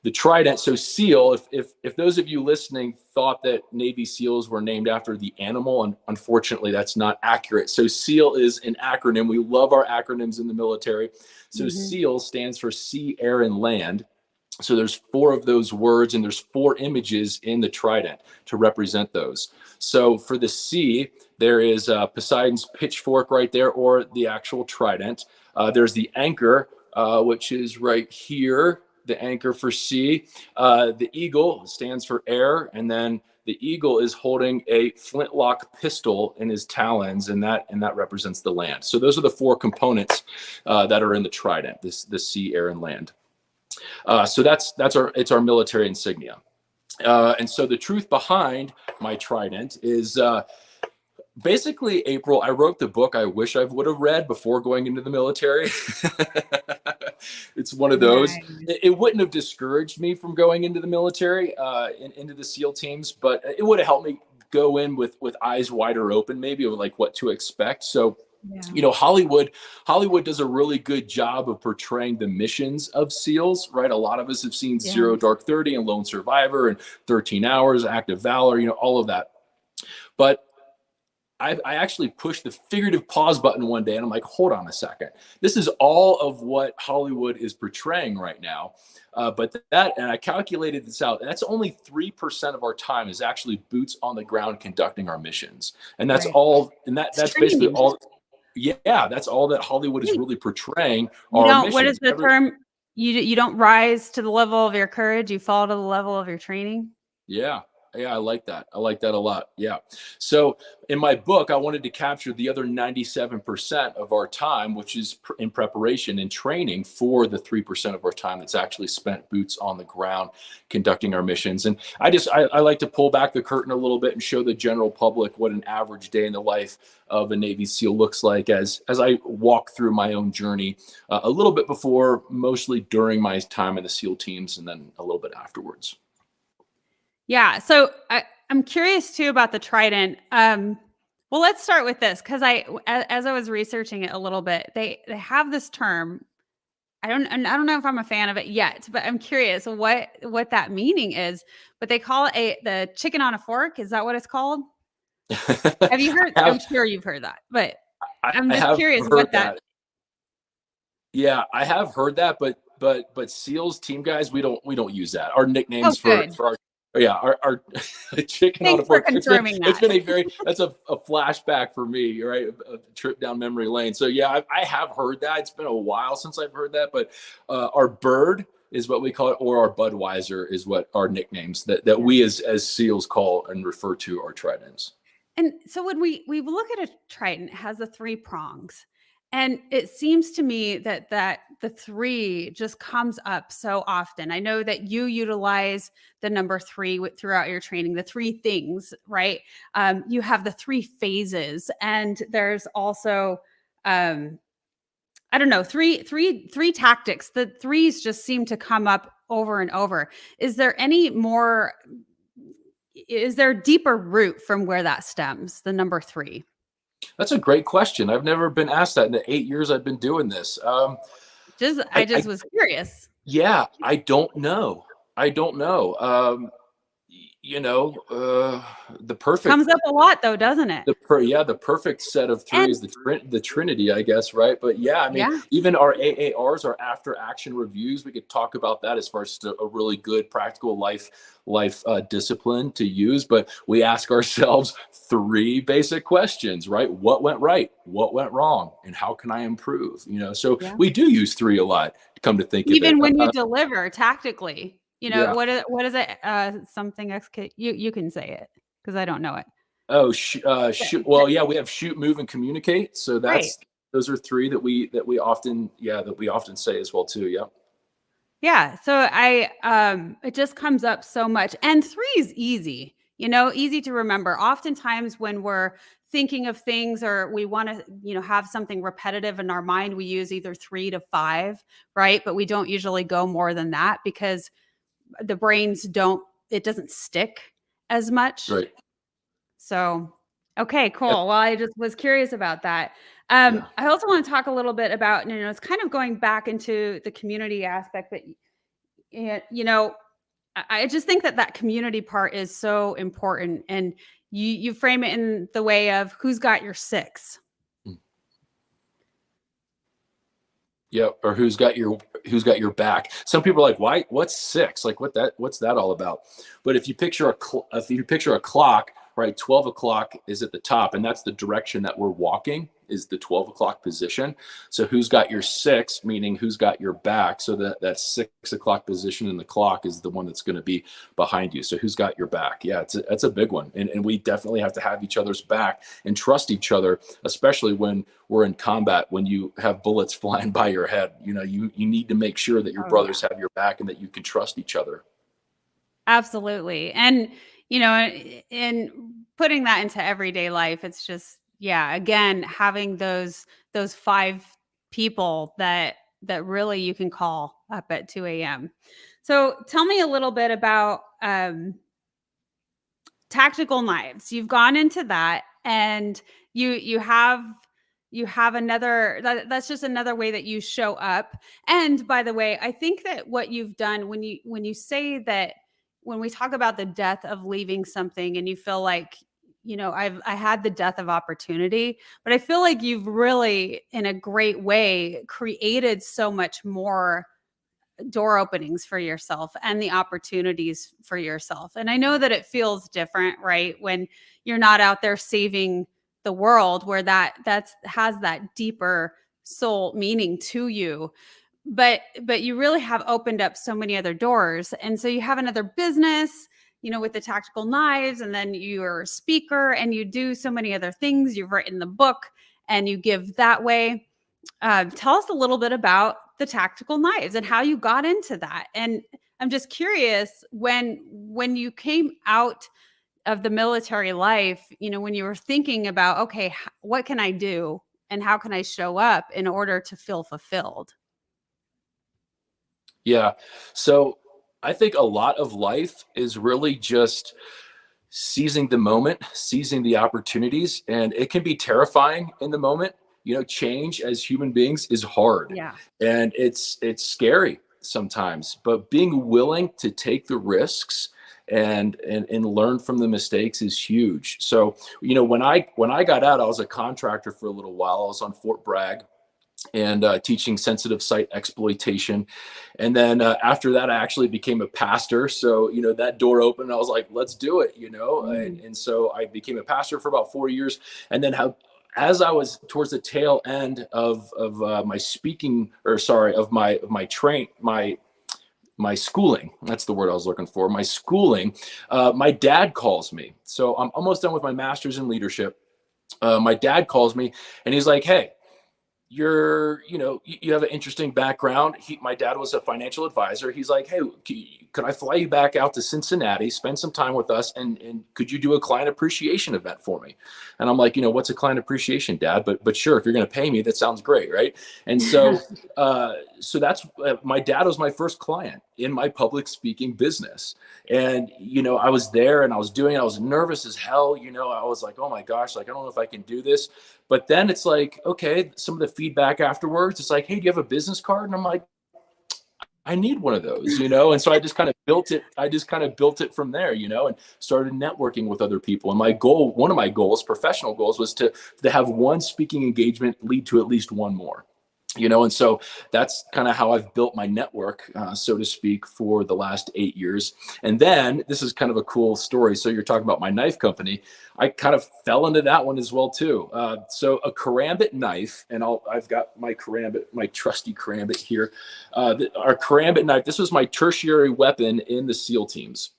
The trident, so SEAL, if those of you listening thought that Navy SEALs were named after the animal, and unfortunately that's not accurate. So SEAL is an acronym. We love our acronyms in the military. So SEAL stands for Sea, Air, and Land. So there's 4 of those words, and there's 4 images in the trident to represent those. So for the sea, there is Poseidon's pitchfork right there, or the actual trident. There's the anchor, which is right here, the anchor for sea. The eagle stands for air, and then the eagle is holding a flintlock pistol in his talons, and that represents the land. So those are the 4 components that are in the trident: the sea, air, and land. So it's our military insignia. And so the truth behind my trident is basically, April, I wrote the book I wish I would have read before going into the military. It's one of those. Nice. It wouldn't have discouraged me from going into the military, into the SEAL teams, but it would have helped me go in with eyes wider open, maybe, of like what to expect. So, Hollywood does a really good job of portraying the missions of SEALs, right? A lot of us have seen Zero Dark 30 and Lone Survivor and 13 Hours, Active Valor, all of that. But I actually pushed the figurative pause button one day, and I'm like, hold on a second. This is all of what Hollywood is portraying right now. But and I calculated this out, and that's only 3% of our time is actually boots on the ground conducting our missions. And that's all, and that's basically all. Yeah, that's all that Hollywood is really portraying. What is the term? You don't rise to the level of your courage, you fall to the level of your training. Yeah. Yeah, I like that. I like that a lot. Yeah. So in my book, I wanted to capture the other 97% of our time, which is in preparation and training for the 3% of our time that's actually spent boots on the ground conducting our missions. And I like to pull back the curtain a little bit and show the general public what an average day in the life of a Navy SEAL looks like as I walk through my own journey, a little bit before, mostly during my time in the SEAL teams, and then a little bit afterwards. Yeah. So I'm curious too about the Trident. Well, let's start with this because as I was researching it a little bit, they have this term. I don't know if I'm a fan of it yet, but I'm curious what that meaning is. But they call it the chicken on a fork. Is that what it's called? Have you heard? I'm sure you've heard that, but I'm I just have curious heard what that. Yeah, I have heard that, but SEALs team guys, we don't use that. Our nicknames for good. our our chicken on a Thanks for fork. confirming It's that. been that's a flashback for me, right? A trip down memory lane. So yeah, I have heard that. It's been a while since I've heard that, but our bird is what we call it, or our Budweiser is what our nicknames that we as SEALs call and refer to our tridents. And so when we look at a trident, it has the 3 prongs. And it seems to me that the 3 just comes up so often. I know that you utilize the number 3 throughout your training, the 3 things, right? You have the 3 phases, and there's also, I don't know, three tactics. The 3s just seem to come up over and over. Is there any more? Is there a deeper root from where that stems, the number 3? That's a great question. I've never been asked that in the 8 years I've been doing this. I just was curious. Yeah, I don't know. I don't know. The perfect Comes up a lot though, doesn't it? the perfect set of 3 And is the Trinity, I guess, right? But yeah, I mean, yeah, even our AARs, our after action reviews, we could talk about that as far as a really good practical life discipline to use. But we ask ourselves 3 basic questions, right? What went right? What went wrong? And how can I improve? So yeah. we do use 3 a lot. Come to think of it, Even when you deliver tactically, yeah. what is it? Something you can say it because I don't know it. Oh, shoot. Well, yeah, we have shoot, move, and communicate. So Right. those are 3 that we often say as well too. Yeah. Yeah. So it just comes up so much. And 3 is easy, easy to remember. Oftentimes when we're thinking of things or we want to, have something repetitive in our mind, we use either 3 to 5, right? But we don't usually go more than that because the brains it doesn't stick as much. Right. So, okay, cool. Yeah. Well, I just was curious about that. Yeah. I also want to talk a little bit about, it's kind of going back into the community aspect, but, I just think that community part is so important. And you frame it in the way of who's got your 6. Yeah, or who's got your back. Some people are like, why? What's 6? Like, what's that all about? But if you picture a clock, right? 12 o'clock is at the top, and that's the direction that we're walking. Is the 12 o'clock position. So who's got your 6, meaning who's got your back. So that 6 o'clock position in the clock is the one that's going to be behind you. So who's got your back? Yeah, that's a big one. And we definitely have to have each other's back and trust each other, especially when we're in combat, when you have bullets flying by your head. You need to make sure that your brothers have your back and that you can trust each other. Absolutely. And, in putting that into everyday life, it's just, yeah, again, having those 5 people that really you can call up at 2 a.m. So tell me a little bit about tactical knives. You've gone into that, and you have another that's just another way that you show up. And by the way, I think that what you've done when you say that, when we talk about the death of leaving something and you feel like, I had the death of opportunity, but I feel like you've really, in a great way, created so much more door openings for yourself and the opportunities for yourself. And I know that it feels different, right? When you're not out there saving the world, where that's has that deeper soul meaning to you. But you really have opened up so many other doors. And so you have another business, with the tactical knives, and then you're a speaker and you do so many other things. You've written the book and you give that way. Tell us a little bit about the tactical knives and how you got into that. And I'm just curious, when you came out of the military life, when you were thinking about, okay, what can I do and how can I show up in order to feel fulfilled? Yeah. So I think a lot of life is really just seizing the moment, seizing the opportunities, and it can be terrifying in the moment. Change as human beings is hard, Yeah. and it's scary sometimes, but being willing to take the risks and learn from the mistakes is huge. So, when I got out, I was a contractor for a little while. I was on Fort Bragg and teaching sensitive site exploitation. And then after that, I actually became a pastor. So, that door opened and I was like, let's do it, and so I became a pastor for about 4 years. And then as I was towards the tail end of my speaking, or sorry, of my schooling, that's the word I was looking for, my schooling, my dad calls me. So I'm almost done with my master's in leadership. My dad calls me and he's like, hey, you have an interesting background. My dad was a financial advisor. He's like, hey, could I fly you back out to Cincinnati, spend some time with us, and could you do a client appreciation event for me? And I'm like, what's a client appreciation, Dad? But sure, if you're going to pay me, that sounds great, right? And so, so that's my dad was my first client in my public speaking business. And I was there and I was nervous as hell. I was like, oh my gosh, like I don't know if I can do this. But then it's like, okay, some of the feedback afterwards, it's like, hey, do you have a business card? And I'm like, I need one of those, and so I just kind of built it from there, and started networking with other people. And one of my goals, professional goals, was to have one speaking engagement lead to at least one more. And so that's kind of how I've built my network, so to speak, for the last 8 years. And then this is kind of a cool story. So you're talking about my knife company. I kind of fell into that one as well, too. So a karambit knife, and I've got my trusty karambit here. Our karambit knife, this was my tertiary weapon in the SEAL teams.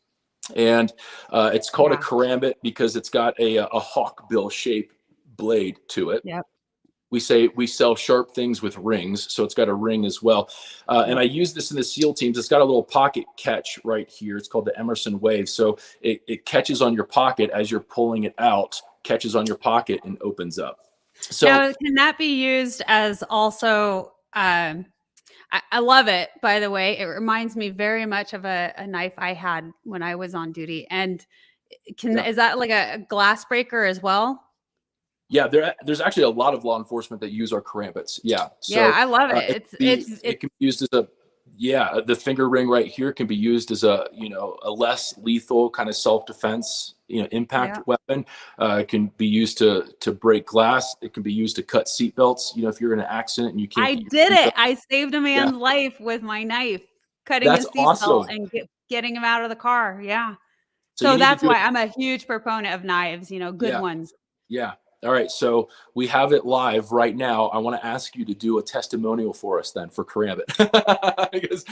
And it's called a karambit because it's got a hawkbill shape blade to it. Yep. We sell sharp things with rings, so it's got a ring as well. And I use this in the SEAL teams. It's got a little pocket catch right here. It's called the Emerson Wave. So it catches on your pocket as you're pulling it out, catches on your pocket and opens up. So now, can that be used as also, I love it, by the way. It reminds me very much of a knife I had when I was on duty. And is that like a glass breaker as well? Yeah, there's actually a lot of law enforcement that use our karambits. Yeah. So, yeah, I love it. It can be used as the finger ring right here can be used as a less lethal kind of self-defense, impact weapon. It can be used to break glass. It can be used to cut seatbelts. If you're in an accident and you can't. I did it. I saved a man's life with my knife, cutting his seatbelt and getting him out of the car. Yeah. So that's why I'm a huge proponent of knives, good ones. Yeah. All right. So we have it live right now. I want to ask you to do a testimonial for us then for karambit. Because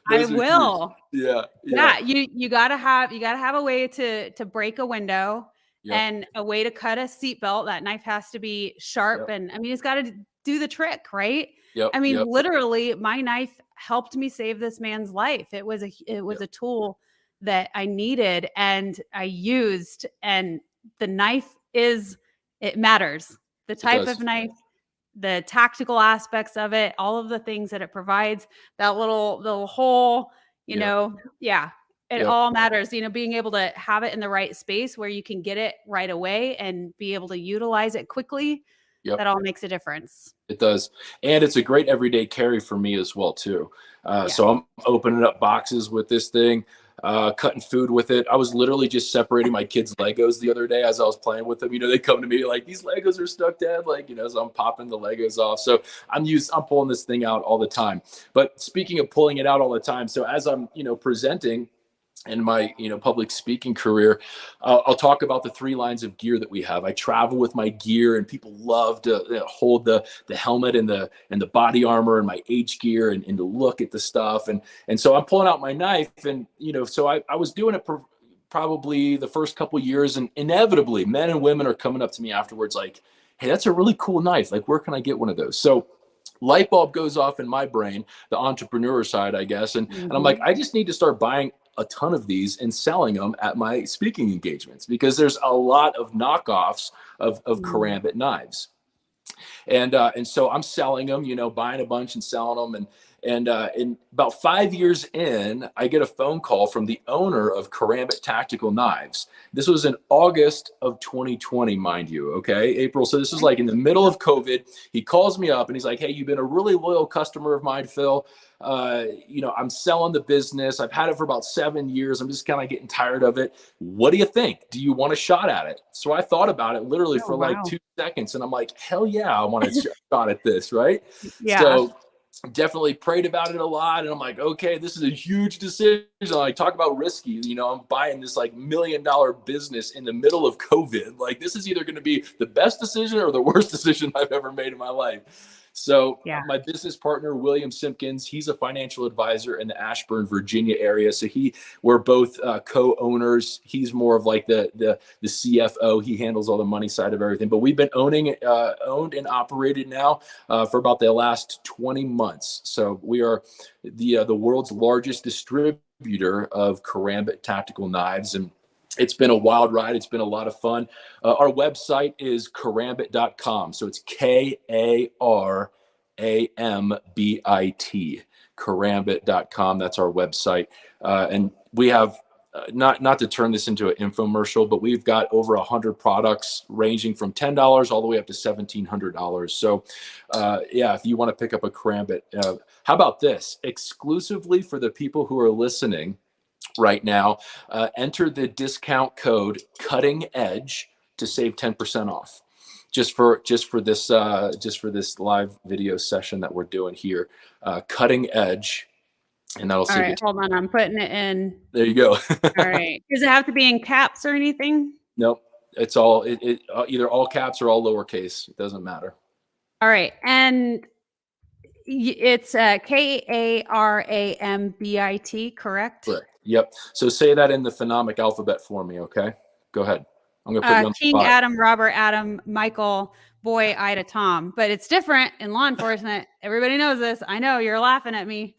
I will. Huge. Yeah. You gotta have a way to break a window and a way to cut a seatbelt. That knife has to be sharp. And it's got to do the trick, right? Literally my knife helped me save this man's life. It was a tool that I needed and I used, and the knife it matters. The type of knife, the tactical aspects of it, all of the things that it provides, that little hole, it all matters, being able to have it in the right space where you can get it right away and be able to utilize it quickly. That all makes a difference. It does. And it's a great everyday carry for me as well, too. So I'm opening up boxes with this thing. Cutting food with it. I was literally just separating my kids' Legos the other day as I was playing with them. They come to me like, these Legos are stuck, Dad. So I'm popping the Legos off. So I'm pulling this thing out all the time. But speaking of pulling it out all the time, so as I'm, presenting in my, public speaking career, I'll talk about the 3 lines of gear that we have. I travel with my gear, and people love to hold the helmet and the body armor and my H gear and to look at the stuff. And so I'm pulling out my knife, and so I was doing it probably the first couple years, and inevitably men and women are coming up to me afterwards like, hey, that's a really cool knife. Like, where can I get one of those? So light bulb goes off in my brain, the entrepreneur side, I guess. And I'm like, I just need to start buying a ton of these and selling them at my speaking engagements, because there's a lot of knockoffs of Karambit knives. And so I'm selling them, buying a bunch and selling them. And about 5 years in, I get a phone call from the owner of Karambit Tactical Knives. This was in August of 2020, mind you. Okay, April. So this is like in the middle of COVID. He calls me up and he's like, hey, you've been a really loyal customer of mine, Phil. I'm selling the business. I've had it for about 7 years. I'm just kind of getting tired of it. What do you think? Do you want a shot at it? So I thought about it literally for like 2 seconds, and I'm like, hell yeah, I want a shot at this, right? Yeah. So definitely prayed about it a lot, and I'm like, okay, this is a huge decision. I talk about risky. I'm buying this like $1 million business in the middle of COVID. Like, this is either going to be the best decision or the worst decision I've ever made in my life. So my business partner, William Simpkins, he's a financial advisor in the Ashburn, Virginia area. So we're both co-owners. He's more of like the CFO. He handles all the money side of everything. But we've been owned and operated now for about the last 20 months. So we are the world's largest distributor of Karambit tactical knives, and it's been a wild ride. It's been a lot of fun. Our website is karambit.com. So it's Karambit, karambit.com. That's our website. And we have, not to turn this into an infomercial, but we've got over 100 products ranging from $10 all the way up to $1,700. So if you want to pick up a Karambit, how about this? Exclusively for the people who are listening right now, enter the discount code Cutting Edge to save 10% off, just for this live video session that we're doing here. Cutting Edge, and that'll save you. Hold on, I'm putting it in. There you go. All right. Does it have to be in caps or anything? Nope. It's all either all caps or all lowercase. It doesn't matter. All right, and it's Karambit, correct? Correct. Yep. So say that in the phonemic alphabet for me, okay? Go ahead. I'm going to put you on the King, spot. Adam, Robert, Adam, Michael, boy, Ida, Tom. But it's different in law enforcement. Everybody knows this. I know you're laughing at me.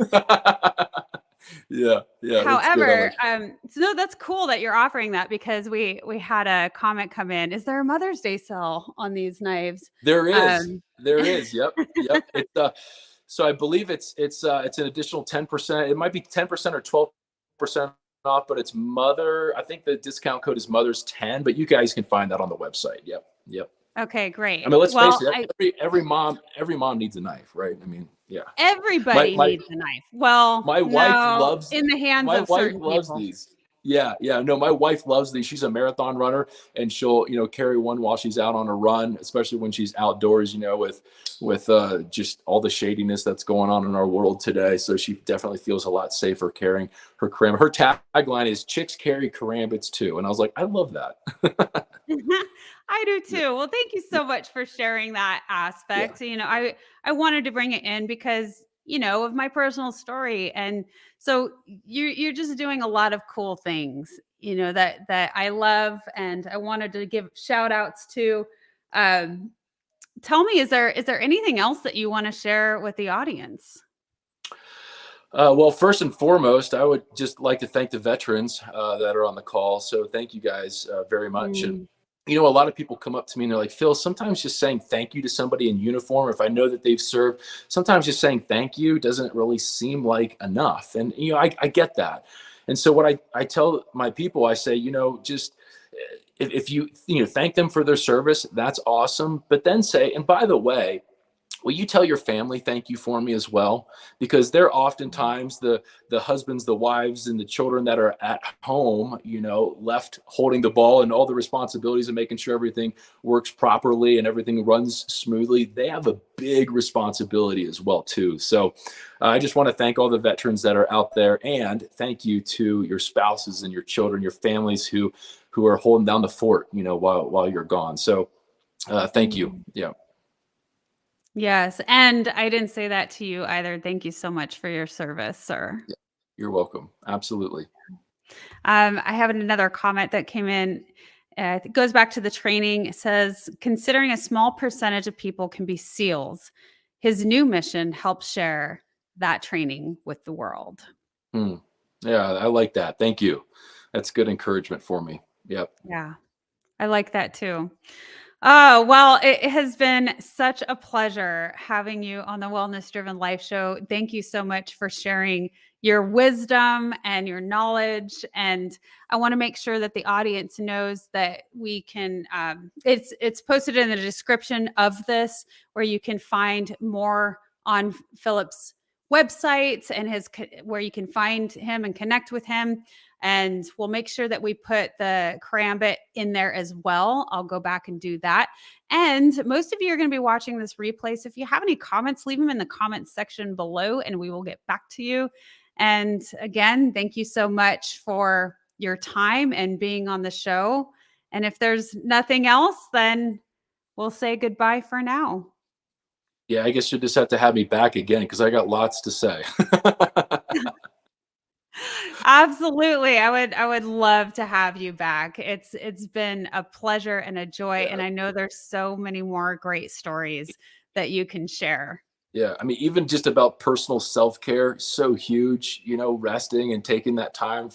Yeah. However, so that's cool that you're offering that, because we had a comment come in. Is there a Mother's Day sale on these knives? There is. There is. Yep. It's so I believe it's an additional 10%. It might be 10% or 12% off, but it's mother. I think the discount code is Mother's 10, but you guys can find that on the website. Yep. Okay, great. I mean, let's face it. Every mom needs a knife, right? I mean, yeah. Everybody needs a knife. Well, my wife loves in the hands of certain people. My wife loves these. Yeah. No, my wife loves these. She's a marathon runner, and she'll, carry one while she's out on a run, especially when she's outdoors, with just all the shadiness that's going on in our world today. So she definitely feels a lot safer carrying her Karambit. Her tagline is "Chicks carry Karambits too," and I was like, I love that. I do too. Well, thank you so much for sharing that aspect. I wanted to bring it in because of my personal story, and so you're just doing a lot of cool things that I love, and I wanted to give shout outs to. Tell me, is there anything else that you want to share with the audience? Well, first and foremost, I would just like to thank the veterans that are on the call. So thank you guys very much. And a lot of people come up to me and they're like, Phil, sometimes just saying thank you to somebody in uniform, if I know that they've served, sometimes just saying thank you doesn't really seem like enough. And, I get that. And so what I tell my people, I say, just if you thank them for their service, that's awesome. But then say, and by the way, will you tell your family thank you for me as well? Because they're oftentimes the husbands, the wives, and the children that are at home, left holding the ball and all the responsibilities of making sure everything works properly and everything runs smoothly. They have a big responsibility as well too. So I just want to thank all the veterans that are out there, and thank you to your spouses and your children, your families who are holding down the fort, while you're gone. So thank you. Yeah. Yes. And I didn't say that to you either. Thank you so much for your service, sir. Yeah, you're welcome. Absolutely. I have another comment that came in. It goes back to the training. It says, considering a small percentage of people can be SEALs, his new mission helps share that training with the world. Hmm. Yeah, I like that. Thank you. That's good encouragement for me. Yep. Yeah, I like that too. Oh, well, it has been such a pleasure having you on the Wellness Driven Life Show. Thank you so much for sharing your wisdom and your knowledge. And I want to make sure that the audience knows that we can, it's posted in the description of this, where you can find more on Phillip's websites and where you can find him and connect with him. And we'll make sure that we put the Karambit in there as well. I'll go back and do that. And most of you are going to be watching this replay. So if you have any comments, leave them in the comments section below and we will get back to you. And again, thank you so much for your time and being on the show. And if there's nothing else, then we'll say goodbye for now. Yeah, I guess you just have to have me back again because I got lots to say. Absolutely. I would love to have you back. It's been a pleasure and a joy. Yeah. And I know there's so many more great stories that you can share. Yeah, I mean, even just about personal self-care, so huge, resting and taking that time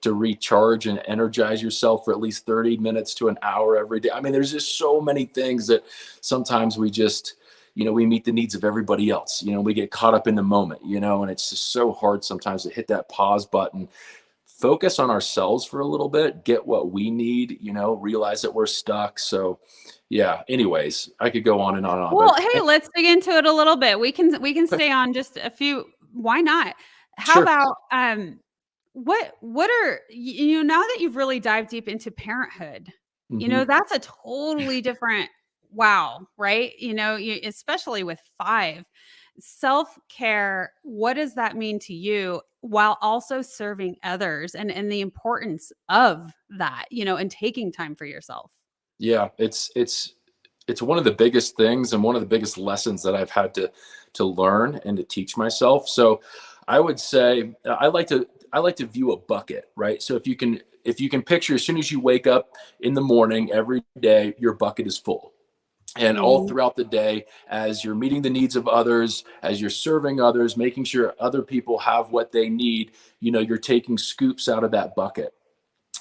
to recharge and energize yourself for at least 30 minutes to an hour every day. I mean, there's just so many things that sometimes we just, we meet the needs of everybody else. We get caught up in the moment, and it's just so hard sometimes to hit that pause button, focus on ourselves for a little bit, get what we need, realize that we're stuck. So yeah, anyways, I could go on and on and on. Well, But hey, let's dig into it a little bit. We can stay on just a few. Why not? How sure. about what are now that you've really dived deep into parenthood, Mhm. that's a totally different wow, right? Especially with 5. Self-care, what does that mean to you while also serving others and the importance of that, and taking time for yourself? Yeah, it's one of the biggest things and one of the biggest lessons that I've had to learn and to teach myself. So I would say I like to view a bucket, right? So if you can picture, as soon as you wake up in the morning every day, your bucket is full. And all Mhm. throughout the day, as you're meeting the needs of others, as you're serving others, making sure other people have what they need, you're taking scoops out of that bucket.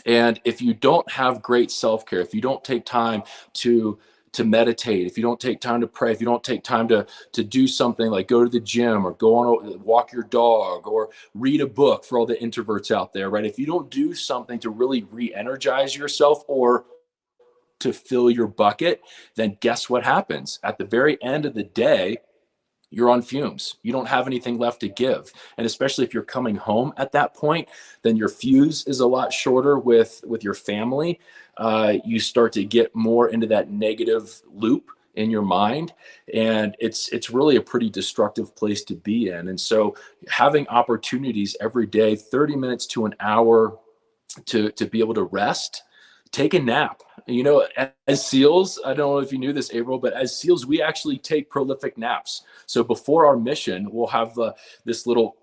And if you don't have great self-care, if you don't take time to meditate, if you don't take time to pray, if you don't take time to do something like go to the gym or go on walk your dog or read a book for all the introverts out there, right? If you don't do something to really re-energize yourself or to fill your bucket, then guess what happens? At the very end of the day, you're on fumes. You don't have anything left to give. And especially if you're coming home at that point, then your fuse is a lot shorter with your family. You start to get more into that negative loop in your mind, and it's really a pretty destructive place to be in. And so having opportunities every day, 30 minutes to an hour to be able to rest, take a nap. As SEALs, I don't know if you knew this, April, but as SEALs, we actually take prolific naps. So before our mission, we'll have this little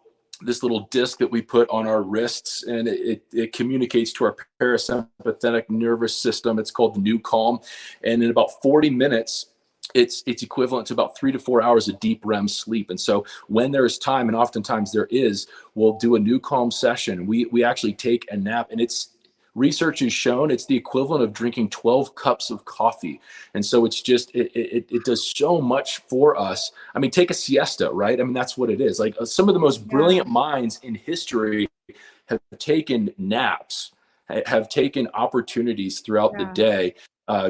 disc that we put on our wrists, and it communicates to our parasympathetic nervous system. It's called the New Calm, and in about 40 minutes, it's equivalent to about 3 to 4 hours of deep REM sleep. And so when there's time, and oftentimes there is, we'll do a New Calm session. We actually take a nap, and research has shown it's the equivalent of drinking 12 cups of coffee. And so it's just, it does so much for us. I mean, take a siesta, right? I mean, that's what it is. Like some of the most brilliant minds in history have taken naps, have taken opportunities throughout the day,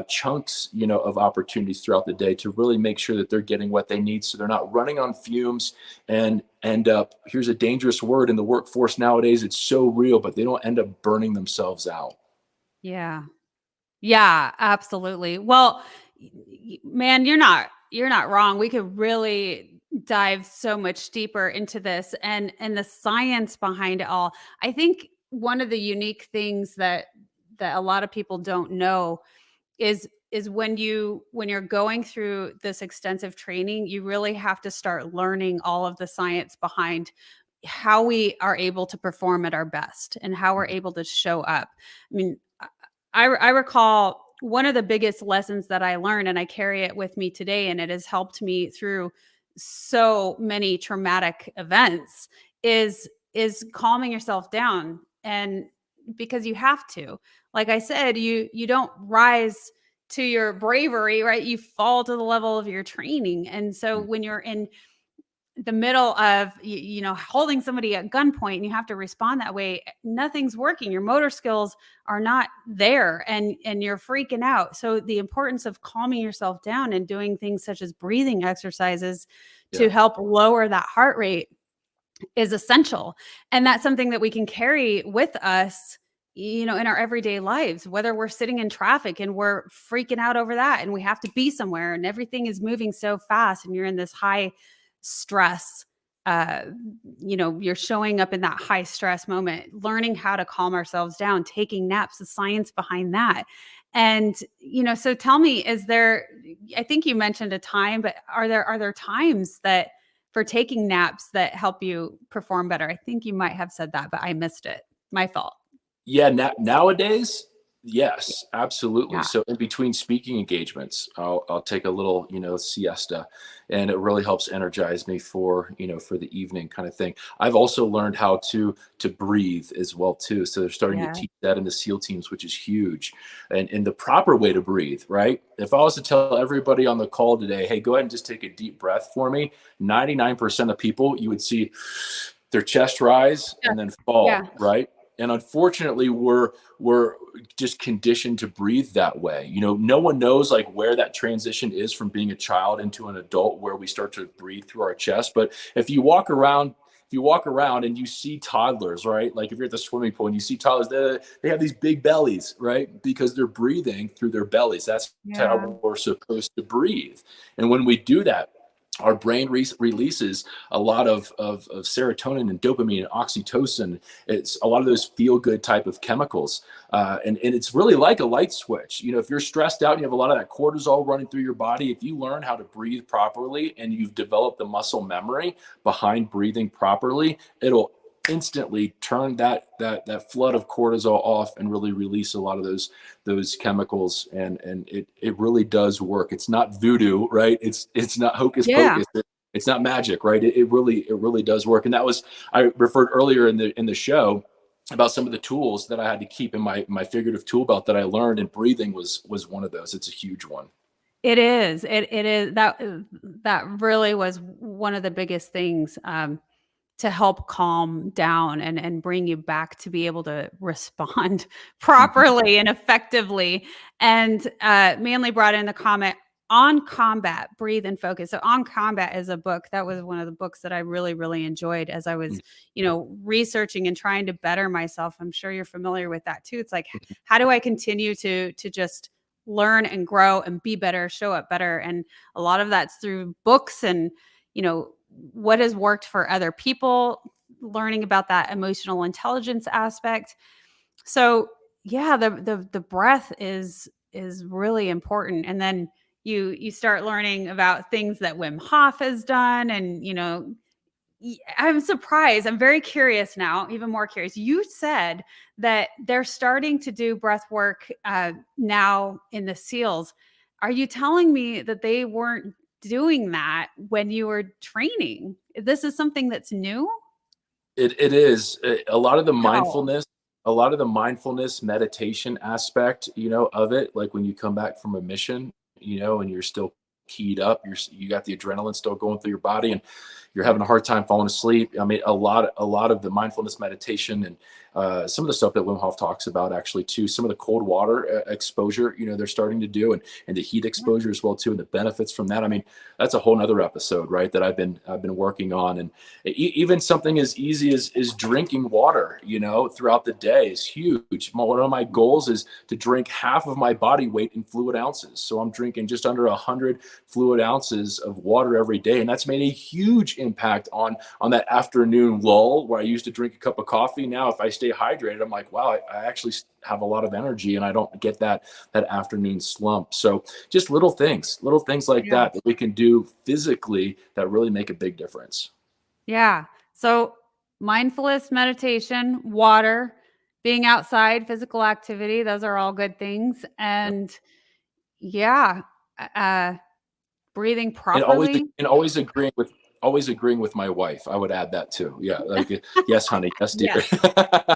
chunks, of opportunities throughout the day to really make sure that they're getting what they need. So they're not running on fumes and end up, here's a dangerous word in the workforce nowadays. It's so real, but they don't end up burning themselves out. Yeah. Yeah, absolutely. Well, man, you're not wrong. We could really dive so much deeper into this and the science behind it all. I think one of the unique things that a lot of people don't know is when you're going through this extensive training, you really have to start learning all of the science behind how we are able to perform at our best and how we're able to show up. I mean, I recall one of the biggest lessons that I learned, and I carry it with me today, and it has helped me through so many traumatic events, is calming yourself down. And because you have to, like I said, you don't rise to your bravery, right? You fall to the level of your training. And so when you're in the middle of holding somebody at gunpoint and you have to respond that way, nothing's working, your motor skills are not there, and you're freaking out. So the importance of calming yourself down and doing things such as breathing exercises to help lower that heart rate is essential. And that's something that we can carry with us, in our everyday lives, whether we're sitting in traffic and we're freaking out over that and we have to be somewhere and everything is moving so fast and you're in this high stress, you're showing up in that high stress moment, learning how to calm ourselves down, taking naps, the science behind that. And, so tell me, I think you mentioned a time, but are there times that for taking naps that help you perform better? I think you might have said that, but I missed it. My fault. Yeah, nowadays, yes, absolutely. Yeah. So in between speaking engagements, I'll take a little, siesta, and it really helps energize me for the evening kind of thing. I've also learned how to breathe as well too. So they're starting to teach that in the SEAL teams, which is huge, and the proper way to breathe, right? If I was to tell everybody on the call today, hey, go ahead and just take a deep breath for me, 99% of people, you would see their chest rise and then fall, right? And unfortunately, we're just conditioned to breathe that way. No one knows like where that transition is from being a child into an adult, where we start to breathe through our chest. But if you walk around and you see toddlers, right? Like if you're at the swimming pool and you see toddlers, they have these big bellies, right? Because they're breathing through their bellies. That's how we're supposed to breathe. And when we do that, our brain releases a lot of serotonin and dopamine and oxytocin. It's a lot of those feel-good type of chemicals. And it's really like a light switch. If you're stressed out and you have a lot of that cortisol running through your body, if you learn how to breathe properly and you've developed the muscle memory behind breathing properly, it'll instantly turn that flood of cortisol off and really release a lot of those chemicals, and it really does work. It's not voodoo, right? It's not hocus pocus. It's not magic, right? It really does work. And that was, I referred earlier in the show about some of the tools that I had to keep in my figurative tool belt that I learned, and breathing was one of those. It's a huge one. It is. It is that really was one of the biggest things to help calm down and bring you back to be able to respond properly and effectively. And Manly brought in the comment, On Combat, Breathe and Focus. So On Combat is a book. That was one of the books that I really, really enjoyed as I was, researching and trying to better myself. I'm sure you're familiar with that too. It's like, how do I continue to just learn and grow and be better, show up better? And a lot of that's through books and, what has worked for other people, learning about that emotional intelligence aspect. So the breath is really important. And then you start learning about things that Wim Hof has done. And, I'm surprised. I'm very curious now, even more curious. You said that they're starting to do breath work now in the SEALs. Are you telling me that they weren't doing that when you were training? This is something that's new? It is a lot of the mindfulness meditation aspect, of it. Like when you come back from a mission, and you're still keyed up, you got the adrenaline still going through your body, and you're having a hard time falling asleep. I mean, a lot of the mindfulness meditation and some of the stuff that Wim Hof talks about actually too, some of the cold water exposure, they're starting to do, and the heat exposure as well too, and the benefits from that. I mean, that's a whole nother episode, right? That I've been working on. And even something as easy as drinking water, throughout the day is huge. One of my goals is to drink half of my body weight in fluid ounces. So I'm drinking just under 100 fluid ounces of water every day. And that's made a huge impact on that afternoon lull where I used to drink a cup of coffee. Now, if I stay hydrated, I'm like, wow, I actually have a lot of energy and I don't get that afternoon slump. So just little things like that we can do physically that really make a big difference. Yeah. So mindfulness, meditation, water, being outside, physical activity. Those are all good things. And yeah, breathing And always properly. and always agreeing with my wife. I would add that too. Yeah, like yes, honey, yes, dear. Yes.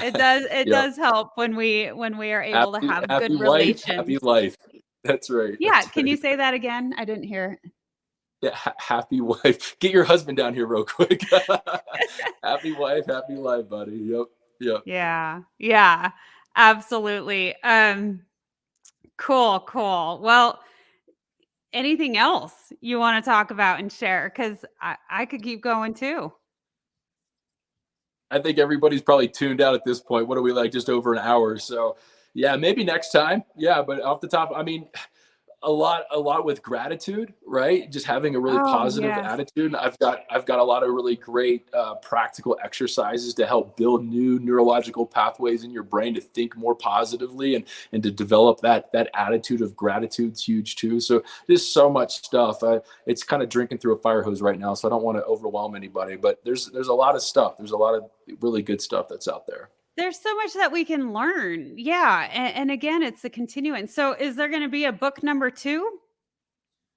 It does. It Yep. does help when we are able to have Happy good wife, relations. happy life. That's right. Yeah. That's Can you right. say that again? I didn't hear it. Yeah, happy wife. Get your husband down here real quick. Happy wife, happy life, buddy. Yep. Yep. Yeah. Yeah. Absolutely. Cool. Well, anything else you want to talk about and share? Because I could keep going too. I think everybody's probably tuned out at this point. What are we like? Just over an hour. So yeah, maybe next time. Yeah, but off the top, I mean, a lot with gratitude, right? Just having a really Oh, positive yes. attitude. I've got a lot of really great practical exercises to help build new neurological pathways in your brain to think more positively and to develop that attitude of gratitude's huge too. So there's so much stuff. It's kind of drinking through a fire hose right now, so I don't want to overwhelm anybody, but there's a lot of stuff. There's a lot of really good stuff that's out there. There's so much that we can learn. Yeah. And again, it's the continuance. So is there going to be a book number 2?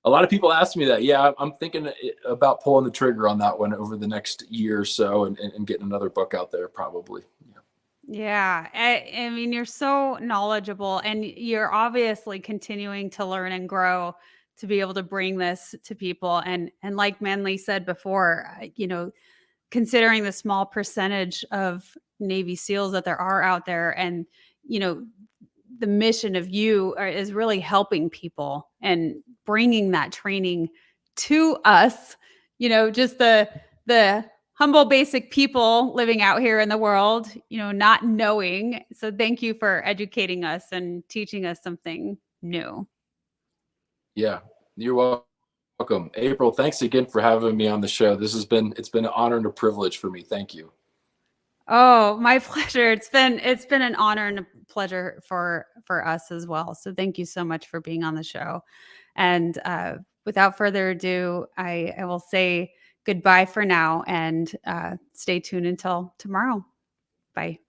A lot of people ask me that. Yeah, I'm thinking about pulling the trigger on that one over the next year or so and getting another book out there probably. Yeah. I mean, you're so knowledgeable and you're obviously continuing to learn and grow to be able to bring this to people. And like Manly said before, considering the small percentage of Navy SEALs that there are out there, and the mission of you is really helping people and bringing that training to us, just the humble basic people living out here in the world, not knowing. So thank you for educating us and teaching us something new. Yeah, you're welcome. April, thanks again for having me on the show. It's been an honor and a privilege for me. Thank you. Oh, my pleasure. It's been an honor and a pleasure for us as well. So thank you so much for being on the show. And without further ado, I will say goodbye for now and stay tuned until tomorrow. Bye.